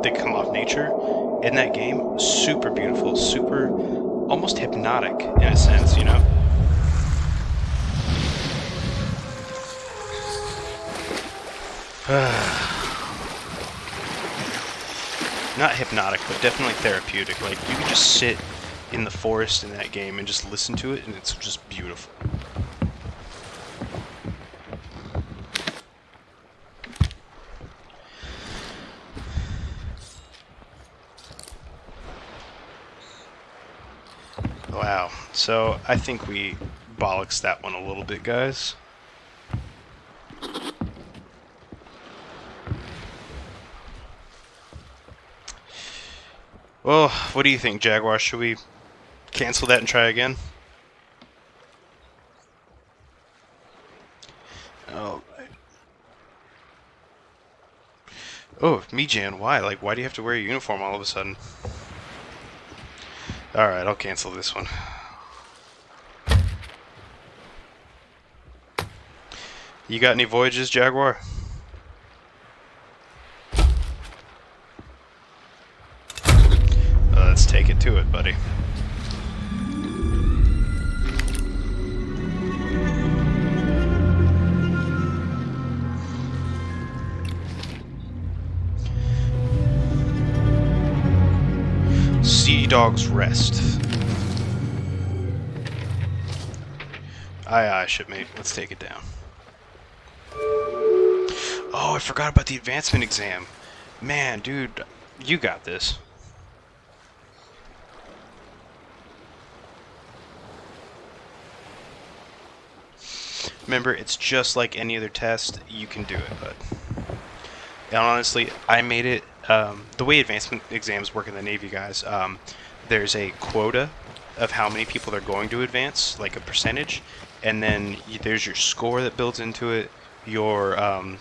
they come off nature in that game, super beautiful, super almost hypnotic in a sense, you know? Not hypnotic, but definitely therapeutic. Like, you can just sit in the forest in that game and just listen to it, and it's just beautiful. Wow. So, I think we bollocks that one a little bit, guys. Well, what do you think, Jaguar? Should we cancel that and try again? Oh, oh, Mijan, why? Like, why do you have to wear a uniform all of a sudden? Alright, I'll cancel this one. You got any voyages, Jaguar? Let's take it to it, buddy. Sea Dog's Rest. Aye, aye, shipmate. Let's take it down. Oh, I forgot about the advancement exam. Man, dude, you got this. Remember, it's just like any other test. You can do it, but... And honestly, I made it... the way advancement exams work in the Navy, guys, there's a quota of how many people are going to advance, like a percentage, and then there's your score that builds into it, your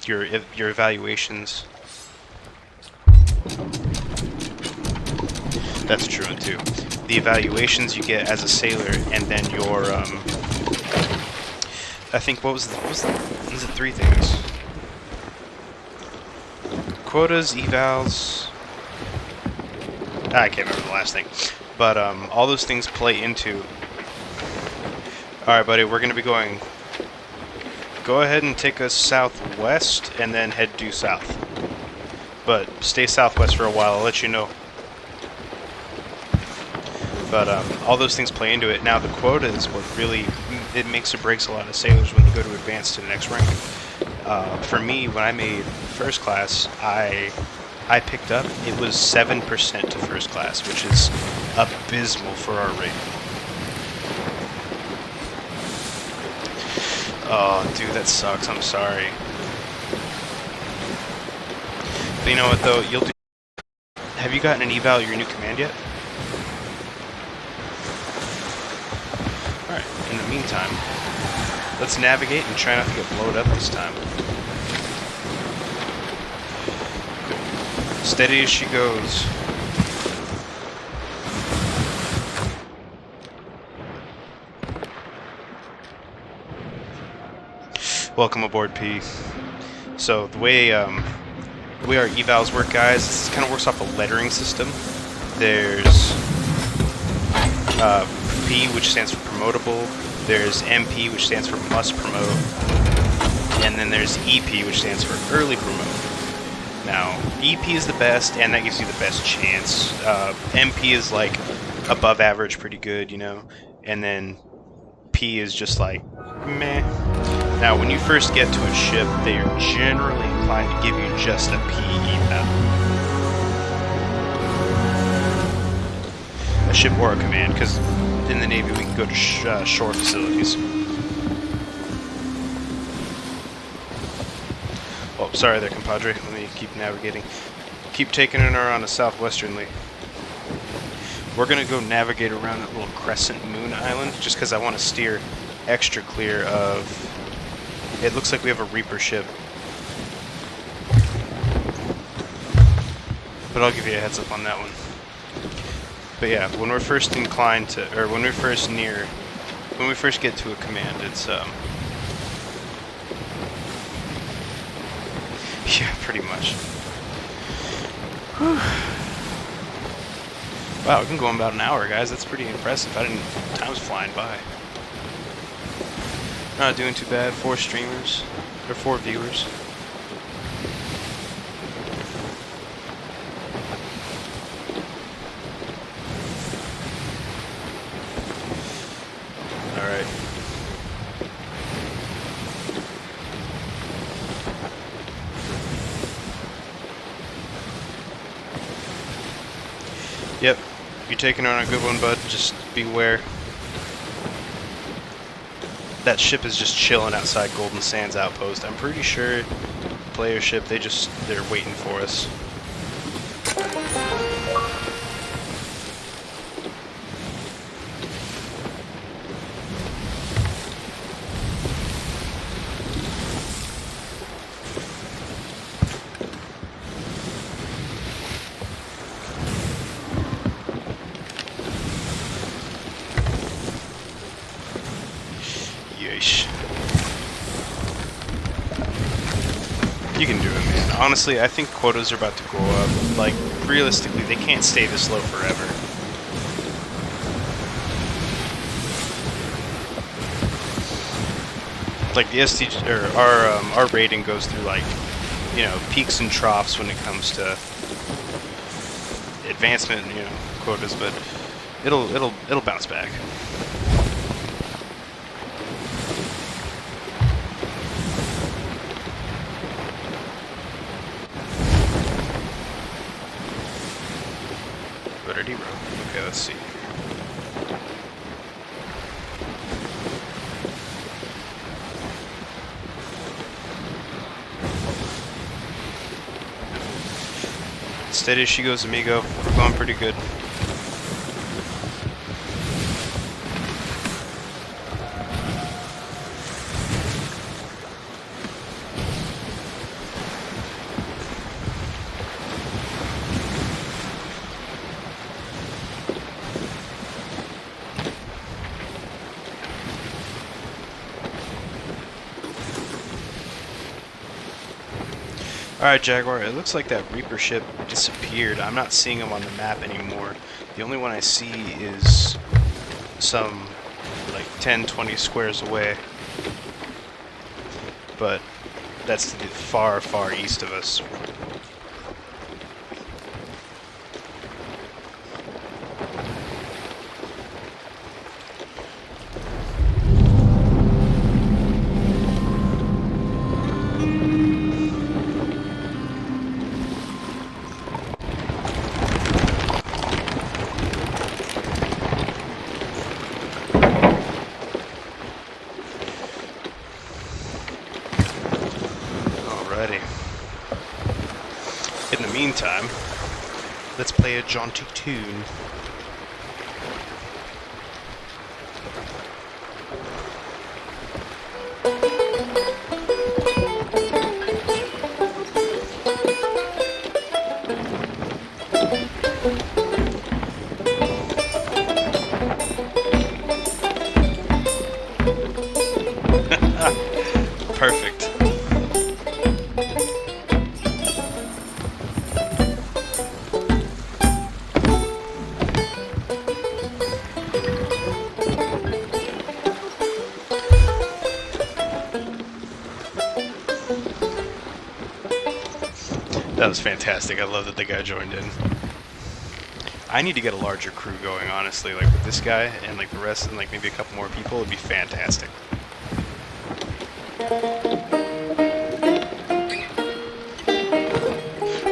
evaluations. That's a true one too. The evaluations you get as a sailor, and then your I think what was it 3 things? Quotas, evals. I can't remember the last thing, but all those things play into. All right, buddy, we're gonna be going. Go ahead and take us southwest, and then head due south. but stay southwest for a while. I'll let you know. But all those things play into it. Now the quota is what really it makes or breaks a lot of sailors when they go to advance to the next rank. For me, when I made first class, I picked up, it was 7% to first class, which is abysmal for our rate. Oh, dude, that sucks. I'm sorry. But you know what, though? You'll do. Have you gotten an eval of your new command yet? Alright, in the meantime, let's navigate and try not to get blown up this time. Steady as she goes. Welcome aboard, P. So the way our evals work, guys, this kind of works off a lettering system. There's P, which stands for promotable. There's MP, which stands for must promote. And then there's EP, which stands for early promote. Now, EP is the best, and that gives you the best chance. MP is like above average, pretty good, you know. And then P is just like meh. Now, when you first get to a ship, they are generally inclined to give you just a P eval. A ship or a command, because in the Navy we can go to shore facilities. Oh, sorry there, compadre. Let me keep navigating. Keep taking her on a southwesternly. We're going to go navigate around that little crescent moon island, just because I want to steer extra clear of... It looks like we have a Reaper ship. But I'll give you a heads up on that one. But yeah, when we're first inclined to, or when we first get to a command, it's, yeah, pretty much. Whew. Wow, we've been going about an hour, guys. That's pretty impressive. Time's flying by. Not doing too bad. 4 streamers, or 4 viewers. Alright. Yep, you're taking her on a good one, bud. Just beware. That ship is just chilling outside Golden Sands Outpost. I'm pretty sure player ship, they're waiting for us. You can do it, man. Honestly, I think quotas are about to go up. Like, realistically, they can't stay this low forever. Like, the STG, or our rating goes through, like, you know, peaks and troughs when it comes to advancement, you know, quotas, but it'll bounce back. Okay, let's see. Steady as she goes, amigo. We're going pretty good. Alright, Jaguar, it looks like that Reaper ship disappeared. I'm not seeing them on the map anymore. The only one I see is some, like, 10, 20 squares away. But that's far, far east of us. Alrighty. In the meantime, let's play a jaunty tune. Perfect. That was fantastic. I love that the guy joined in. I need to get a larger crew going, honestly. Like with this guy and like the rest and like maybe a couple more people, it'd be fantastic.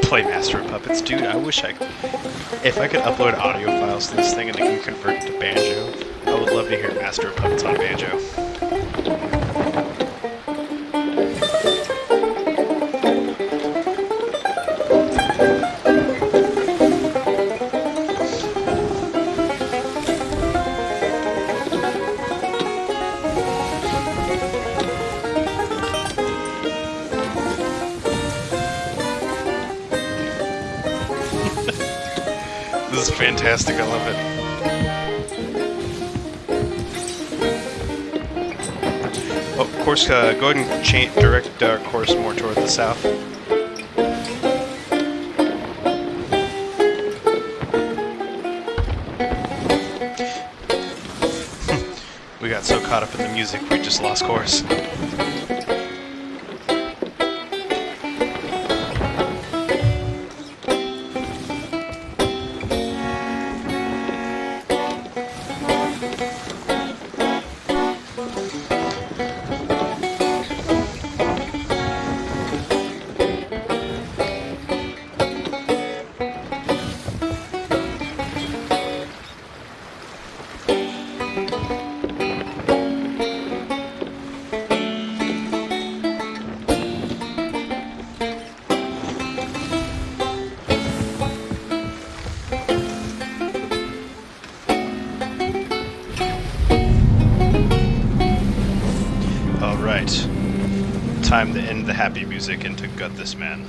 Play Master of Puppets. Dude, I wish if I could upload audio files to this thing and it can convert it to banjo, I would love to hear Master of Puppets on banjo. This is fantastic, I love it. Oh, course, go ahead and direct course more toward the south. We got so caught up in the music, we just lost course. Alright, time to end the happy music and to gut this man.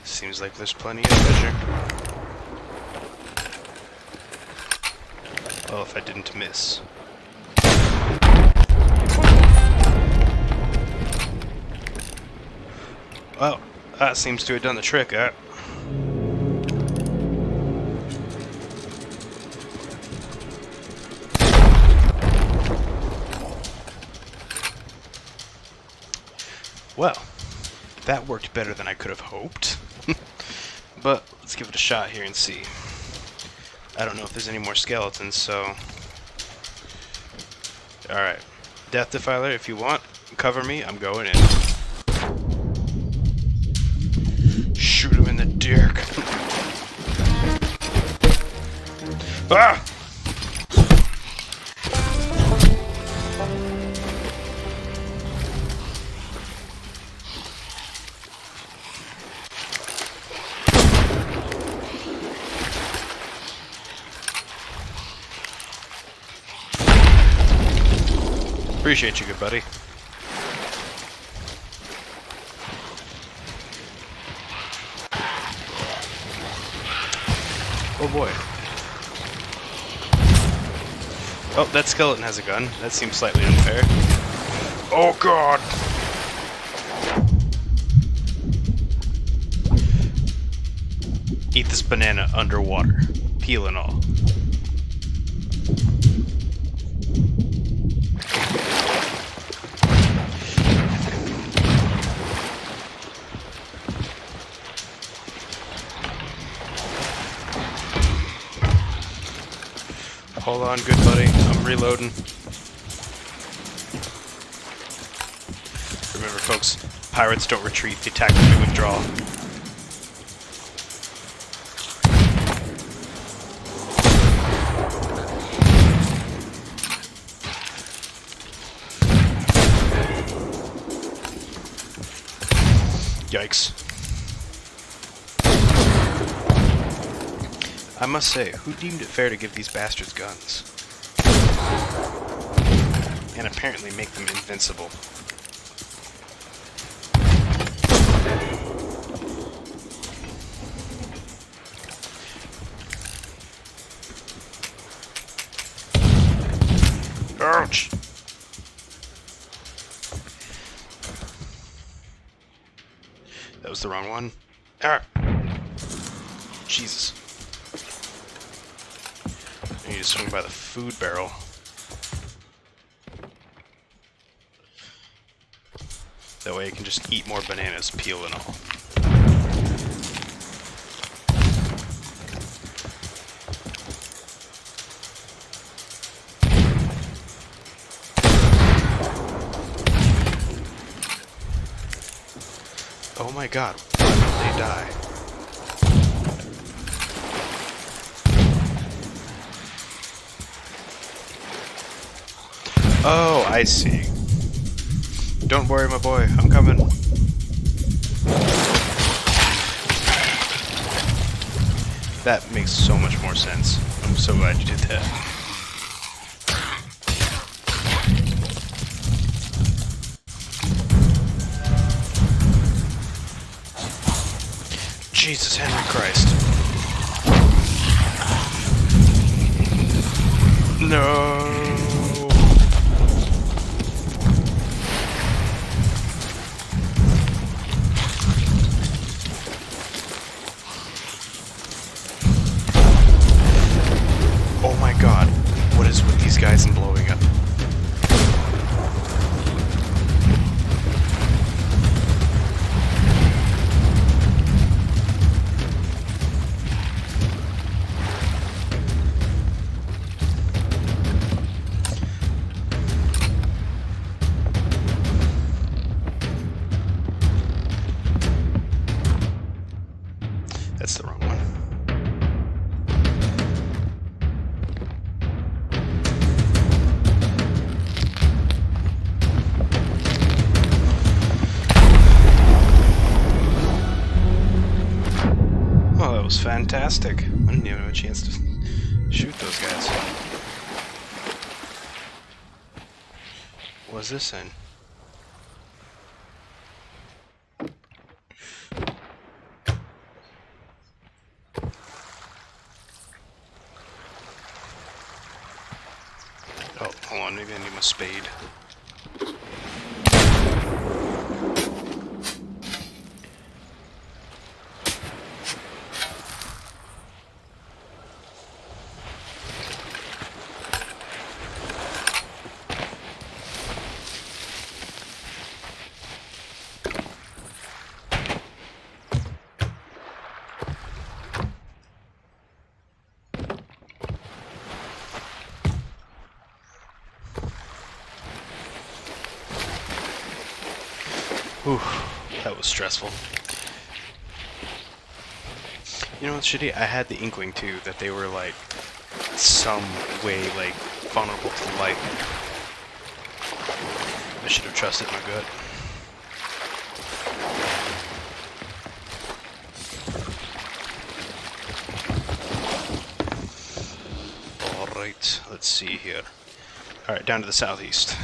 Seems like there's plenty of treasure. Well, if I didn't miss. Well, that seems to have done the trick, Well, that worked better than I could have hoped. But let's give it a shot here and see. I don't know if there's any more skeletons, so... Alright. Death Defiler, if you want, cover me, I'm going in. Shoot him in the dick. Ah! Appreciate you, good buddy. Oh boy. Oh, that skeleton has a gun. That seems slightly unfair. Oh god! Eat this banana underwater. Peel and all. Hold on, good buddy. I'm reloading. Remember, folks, Pirates don't retreat, they tactically withdraw. Yikes. I must say, who deemed it fair to give these bastards guns? And apparently make them invincible. Ouch! That was the wrong one. Ah! Jesus. I need to swing by the food barrel. That way I can just eat more bananas, peel and all. Oh my god, why did they die? Oh, I see. Don't worry, my boy, I'm coming. That makes so much more sense. I'm so glad you did that. Jesus, Henry Christ. No. Oh my god, what is with these guys and blowing up? That's the wrong one. Oh, that was fantastic. I didn't even have a chance to shoot those guys. What was this then? Oh, hold on, maybe I need my spade. Whew, that was stressful. You know what's shitty? I had the inkling too that they were like some way like vulnerable to light. I should have trusted my gut. Alright, let's see here. Alright, down to the southeast.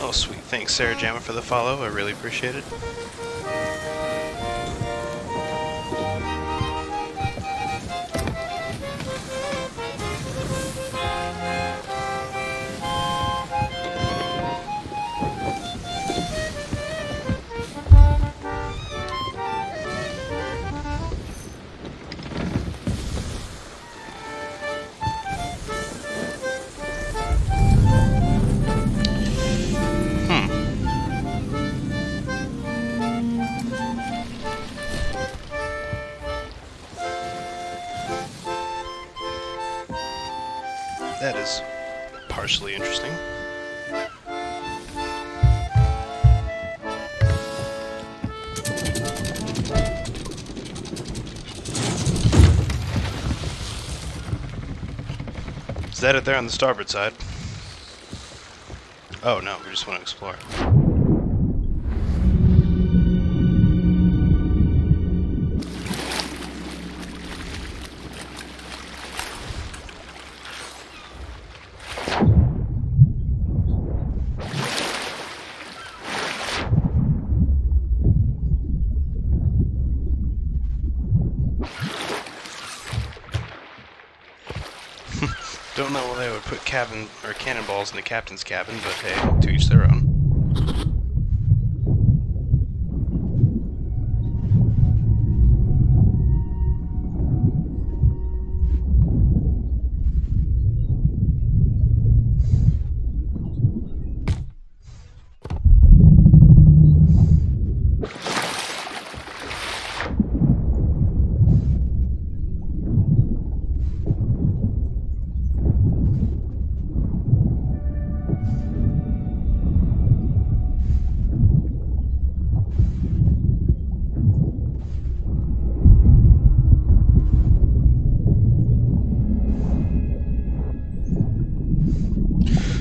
Oh, sweet. Thanks, Sarah Jamma, for the follow. I really appreciate it. That is partially interesting. Is that it there on the starboard side? Oh no, we just want to explore. Don't know why they would put cannonballs in the captain's cabin, but hey, to each their own.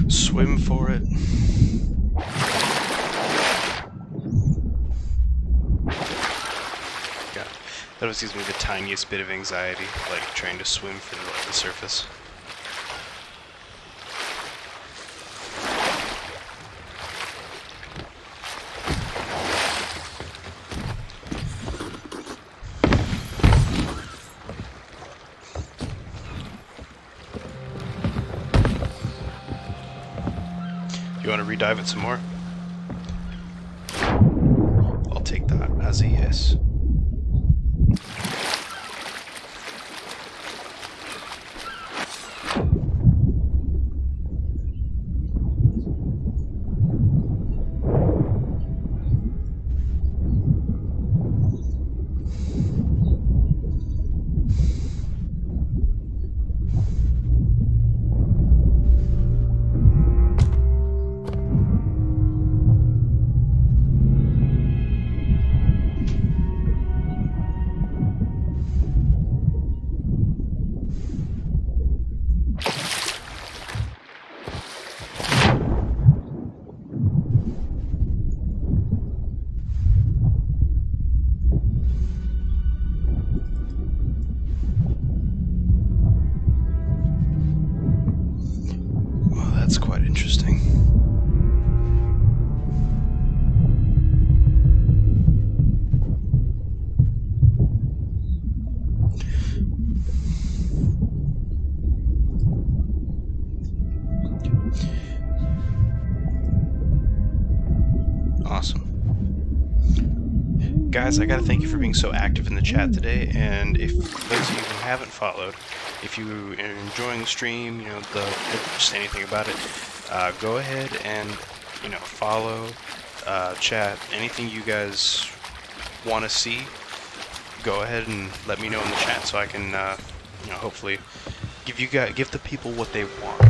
Swim for it. Yeah, that always gives me the tiniest bit of anxiety, like trying to swim for the surface. You want to redive it some more? I'll take that as a yes. That's quite interesting. Awesome. Guys, I gotta thank you for being so active in the chat today, and if those of you who haven't followed, if you are enjoying the stream, you know, just anything about it, go ahead and, you know, follow, chat, anything you guys want to see, go ahead and let me know in the chat so I can, you know, hopefully give the people what they want.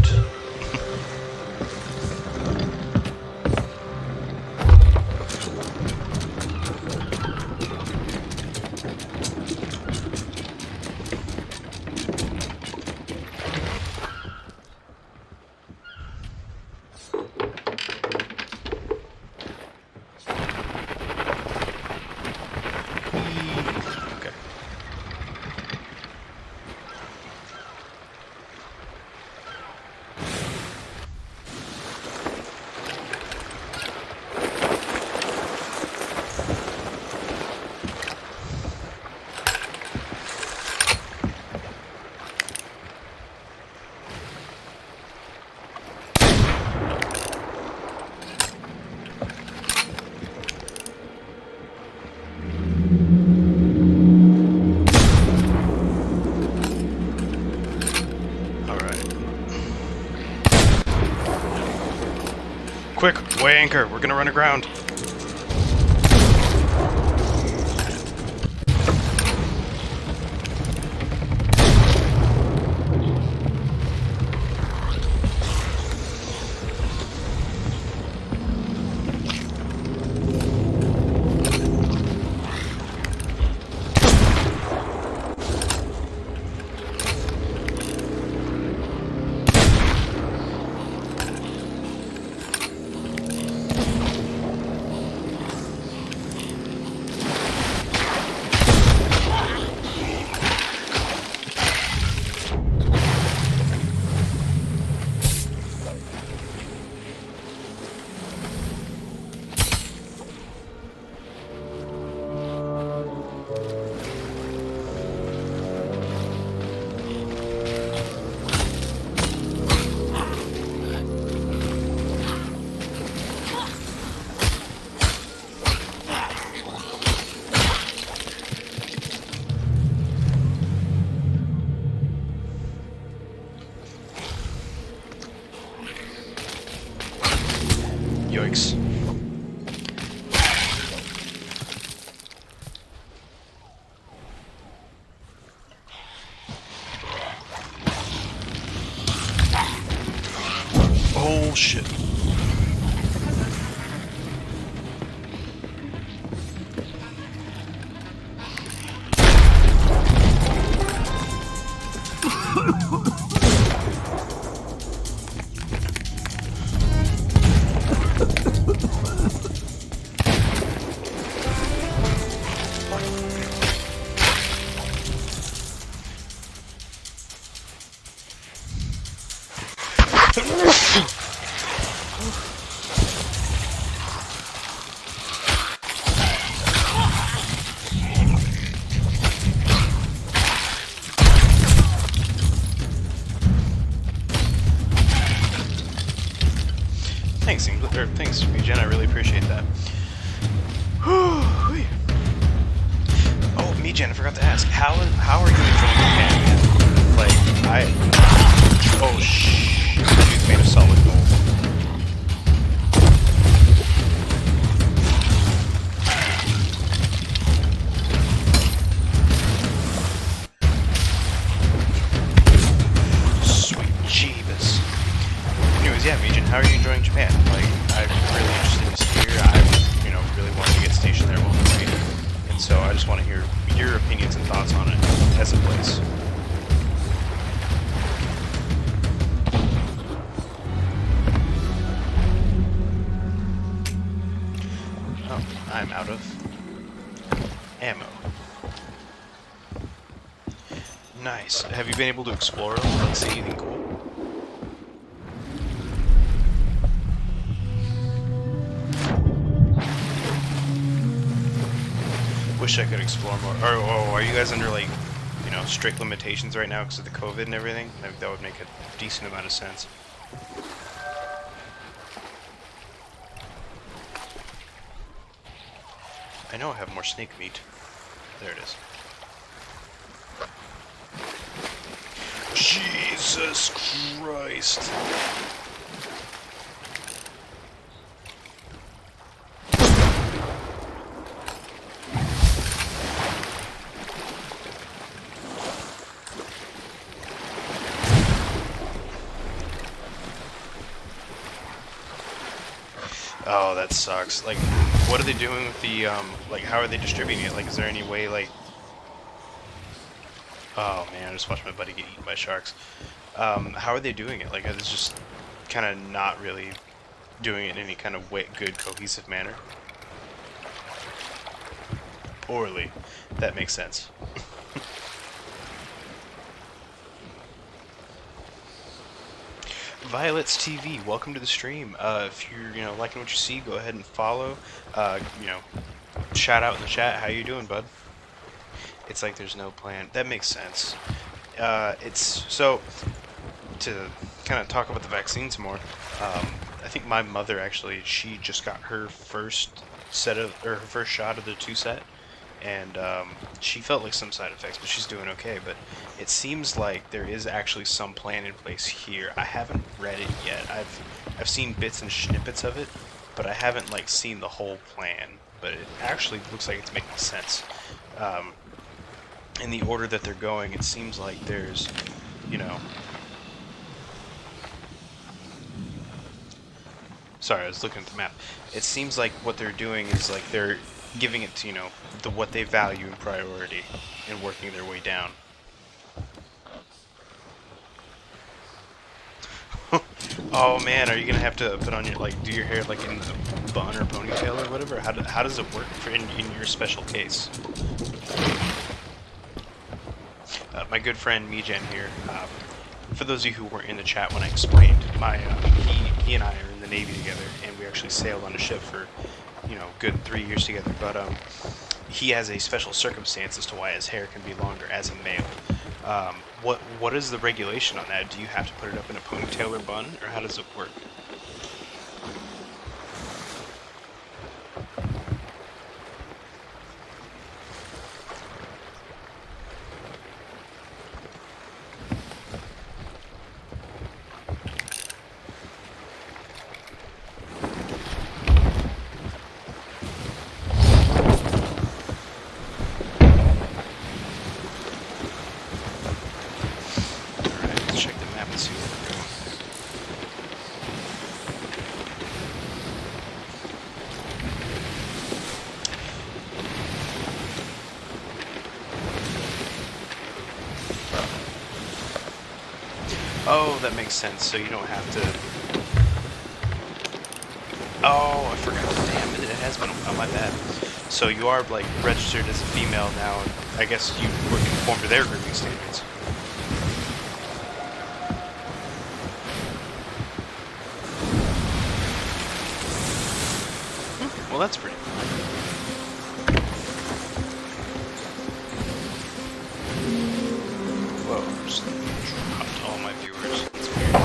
Away anchor, we're gonna run aground. Yikes. Oh shit. Thanks, thanks, Jen. I really appreciate that. Oh, Jen, I forgot to ask. How are you enjoying Japan, man? Like, oh shh, she's made of solid gold. Sweet Jeebus. Anyways, yeah, Meijin, how are you enjoying Japan? Like, I'm really interested to hear. I, really wanted to get stationed there while I'm waiting. And so I just want to hear your opinions and thoughts on it as a place. Oh, I'm out of ammo. Nice. Have you been able to explore them? Like, see anything cool? Wish I could explore more. Are you guys under, like, strict limitations right now because of the COVID and everything? That would make a decent amount of sense. I know I have more snake meat. There it is. Jesus Christ. Oh, that sucks. Like, what are they doing with the, like, how are they distributing it? Like, is there any way, like... Oh, man, I just watched my buddy get eaten by sharks. How are they doing it? Like, it's just kind of not really doing it in any kind of good, cohesive manner. Poorly. That makes sense. Violet's TV, welcome to the stream. If you're, liking what you see, go ahead and follow. Shout out in the chat. How you doing, bud? It's like there's no plan. That makes sense. It's so to kind of talk about the vaccines more. I think my mother actually, she just got her first shot of the 2 set, and she felt like some side effects, but she's doing okay. But it seems like there is actually some plan in place here. I haven't read it yet. I've seen bits and snippets of it, but I haven't like seen the whole plan. But it actually looks like it's making sense. In the order that they're going, it seems like there's, you know. Sorry, I was looking at the map. It seems like what they're doing is like they're giving it to, you know, what they value in priority and working their way down. Oh man, are you gonna have to put on your, like, do your hair like in a bun or ponytail or whatever? How does it work for in your special case? My good friend Mijan here. For those of you who weren't in the chat when I explained, he and I are in the Navy together, and we actually sailed on a ship for, you know, good 3 years together. But he has a special circumstance as to why his hair can be longer as a male. What is the regulation on that? Do you have to put it up in a ponytail or bun, or how does it work? Oh, that makes sense, so you don't have to... Oh, I forgot. Damn it, it has been... Oh, my bad. So you are, like, registered as a female now, and I guess you were conformed to their grooming standards. Well, that's pretty cool. Whoa, just dropped all my viewers. That's weird.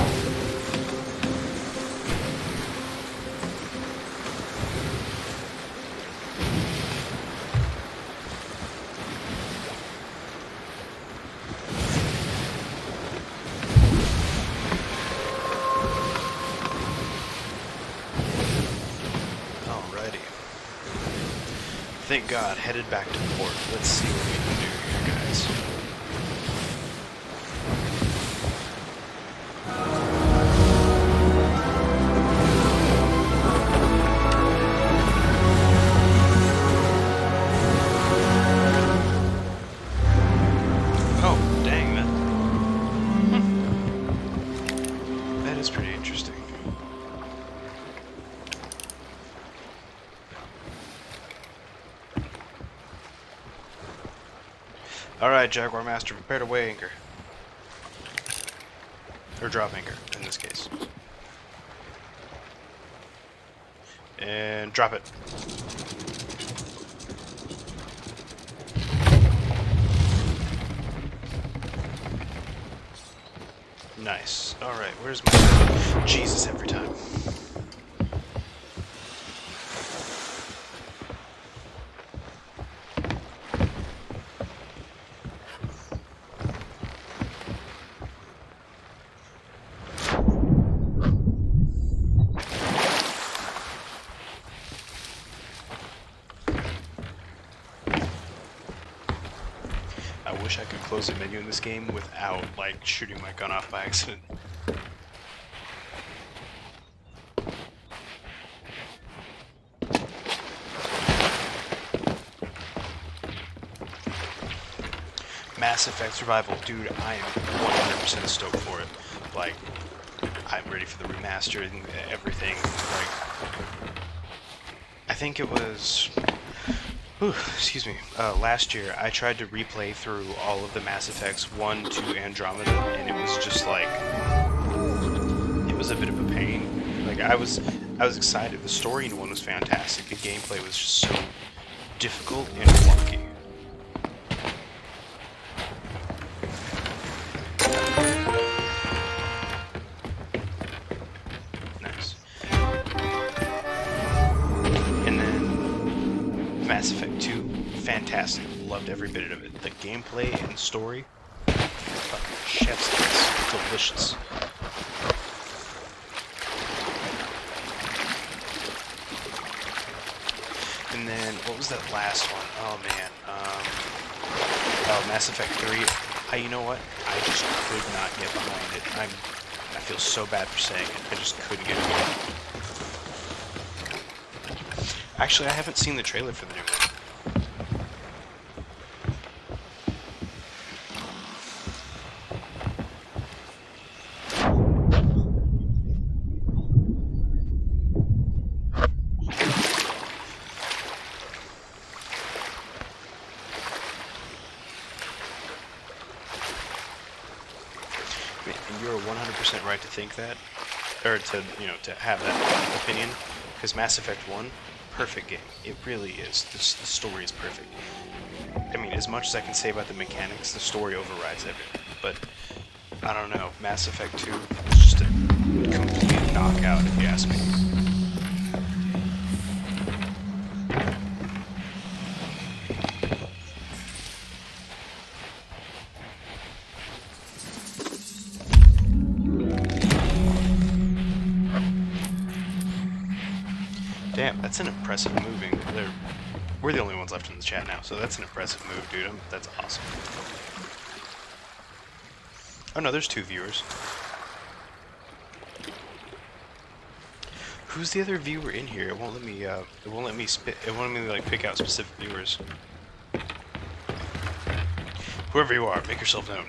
Alrighty. Thank God, headed back to port. Let's see what we can do here, guys. Oh, dang, that is pretty interesting. Alright, Jaguar Master, prepare to weigh anchor. Or drop anchor, in this case. And drop it. Nice. Alright, where's my... Jesus, every time. I wish I could close the menu in this game without, like, shooting my gun off by accident. Mass Effect Survival, dude, I am 100% stoked for it. Like, I'm ready for the remaster and everything. Like, I think it was... excuse me. Last year, I tried to replay through all of the Mass Effects 1 to Andromeda, and it was just like, it was a bit of a pain. Like, I was excited. The story in one was fantastic. The gameplay was just so difficult and wonky. Nice. And then Mass Effect 2, fantastic. Loved every bit of it. The gameplay and story, fucking chef's kiss. Delicious. And then, what was that last one? Oh, man. Oh, Mass Effect 3. You know what? I just could not get behind it. I feel so bad for saying it. I just couldn't get behind it. Actually, I haven't seen the trailer for the new one. And you're 100% right to think that, or to have that opinion, because Mass Effect 1, perfect game. It really is. The story is perfect. I mean, as much as I can say about the mechanics, the story overrides everything. But I don't know. Mass Effect 2 is just a complete knockout, if you ask me. Damn, that's an impressive moving. We're the only ones left in the chat now, so that's an impressive move, dude. That's awesome. Oh no, there's 2 viewers. Who's the other viewer in here? It won't let me. It won't let me like pick out specific viewers. Whoever you are, make yourself known,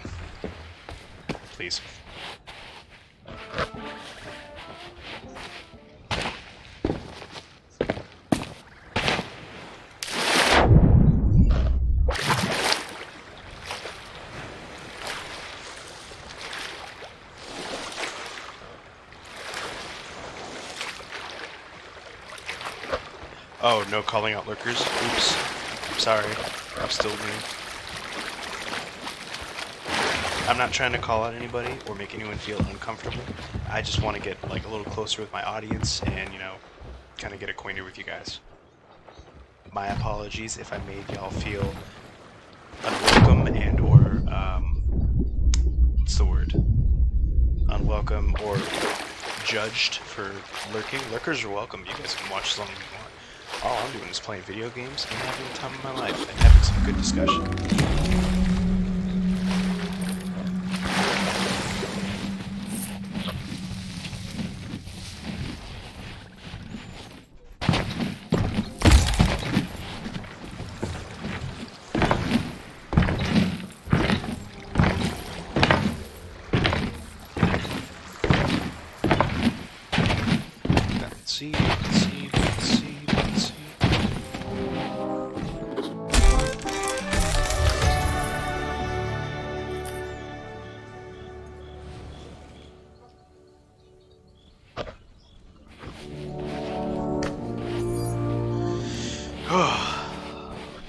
please. Oh, no calling out lurkers. Oops. Sorry. I'm still new. I'm not trying to call out anybody or make anyone feel uncomfortable. I just want to get like a little closer with my audience and, kind of get acquainted with you guys. My apologies if I made y'all feel unwelcome and or what's the word? Unwelcome or judged for lurking. Lurkers are welcome. You guys can watch as long as you want. All I'm doing is playing video games and having the time of my life and having some good discussion. Let's see.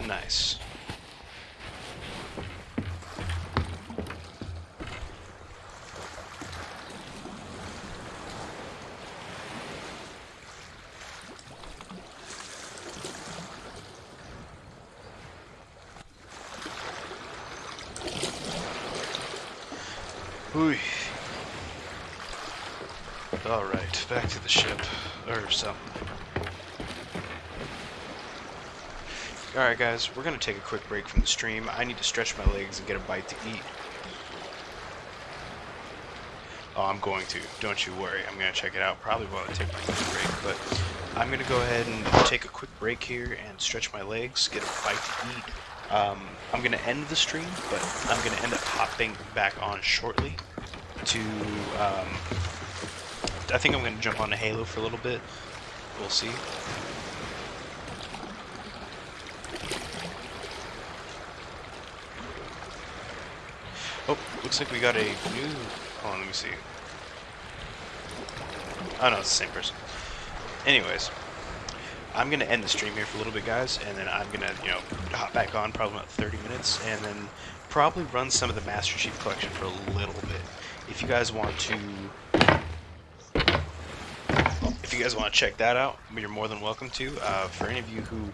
Nice. Ooh. Alright, back to the ship. Or something. Alright guys, we're going to take a quick break from the stream. I need to stretch my legs and get a bite to eat. Oh, I'm going to. Don't you worry. I'm going to check it out. Probably while I take my break, but I'm going to go ahead and take a quick break here and stretch my legs, get a bite to eat. I'm going to end the stream, but I'm going to end up hopping back on shortly to, I think I'm going to jump on to Halo for a little bit. We'll see. Oh, looks like we got a new... Hold on, let me see. Oh no, it's the same person. Anyways, I'm going to end the stream here for a little bit, guys, and then I'm going to, hop back on probably about 30 minutes, and then probably run some of the Master Chief Collection for a little bit. If you guys want to... If you guys want to check that out, you're more than welcome to. For any of you who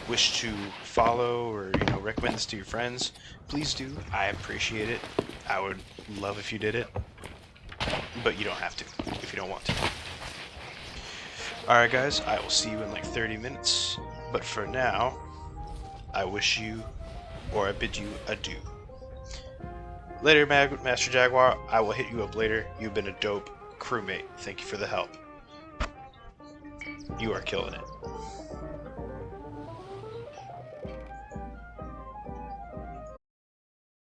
wish to follow or recommend this to your friends, please do. I appreciate it. I would love if you did it, but you don't have to if you don't want to. Alright guys, I will see you in like 30 minutes. But for now, I wish you, or I bid you adieu. Later, Master Jaguar. I will hit you up later. You've been a dope crewmate. Thank you for the help. You are killing it.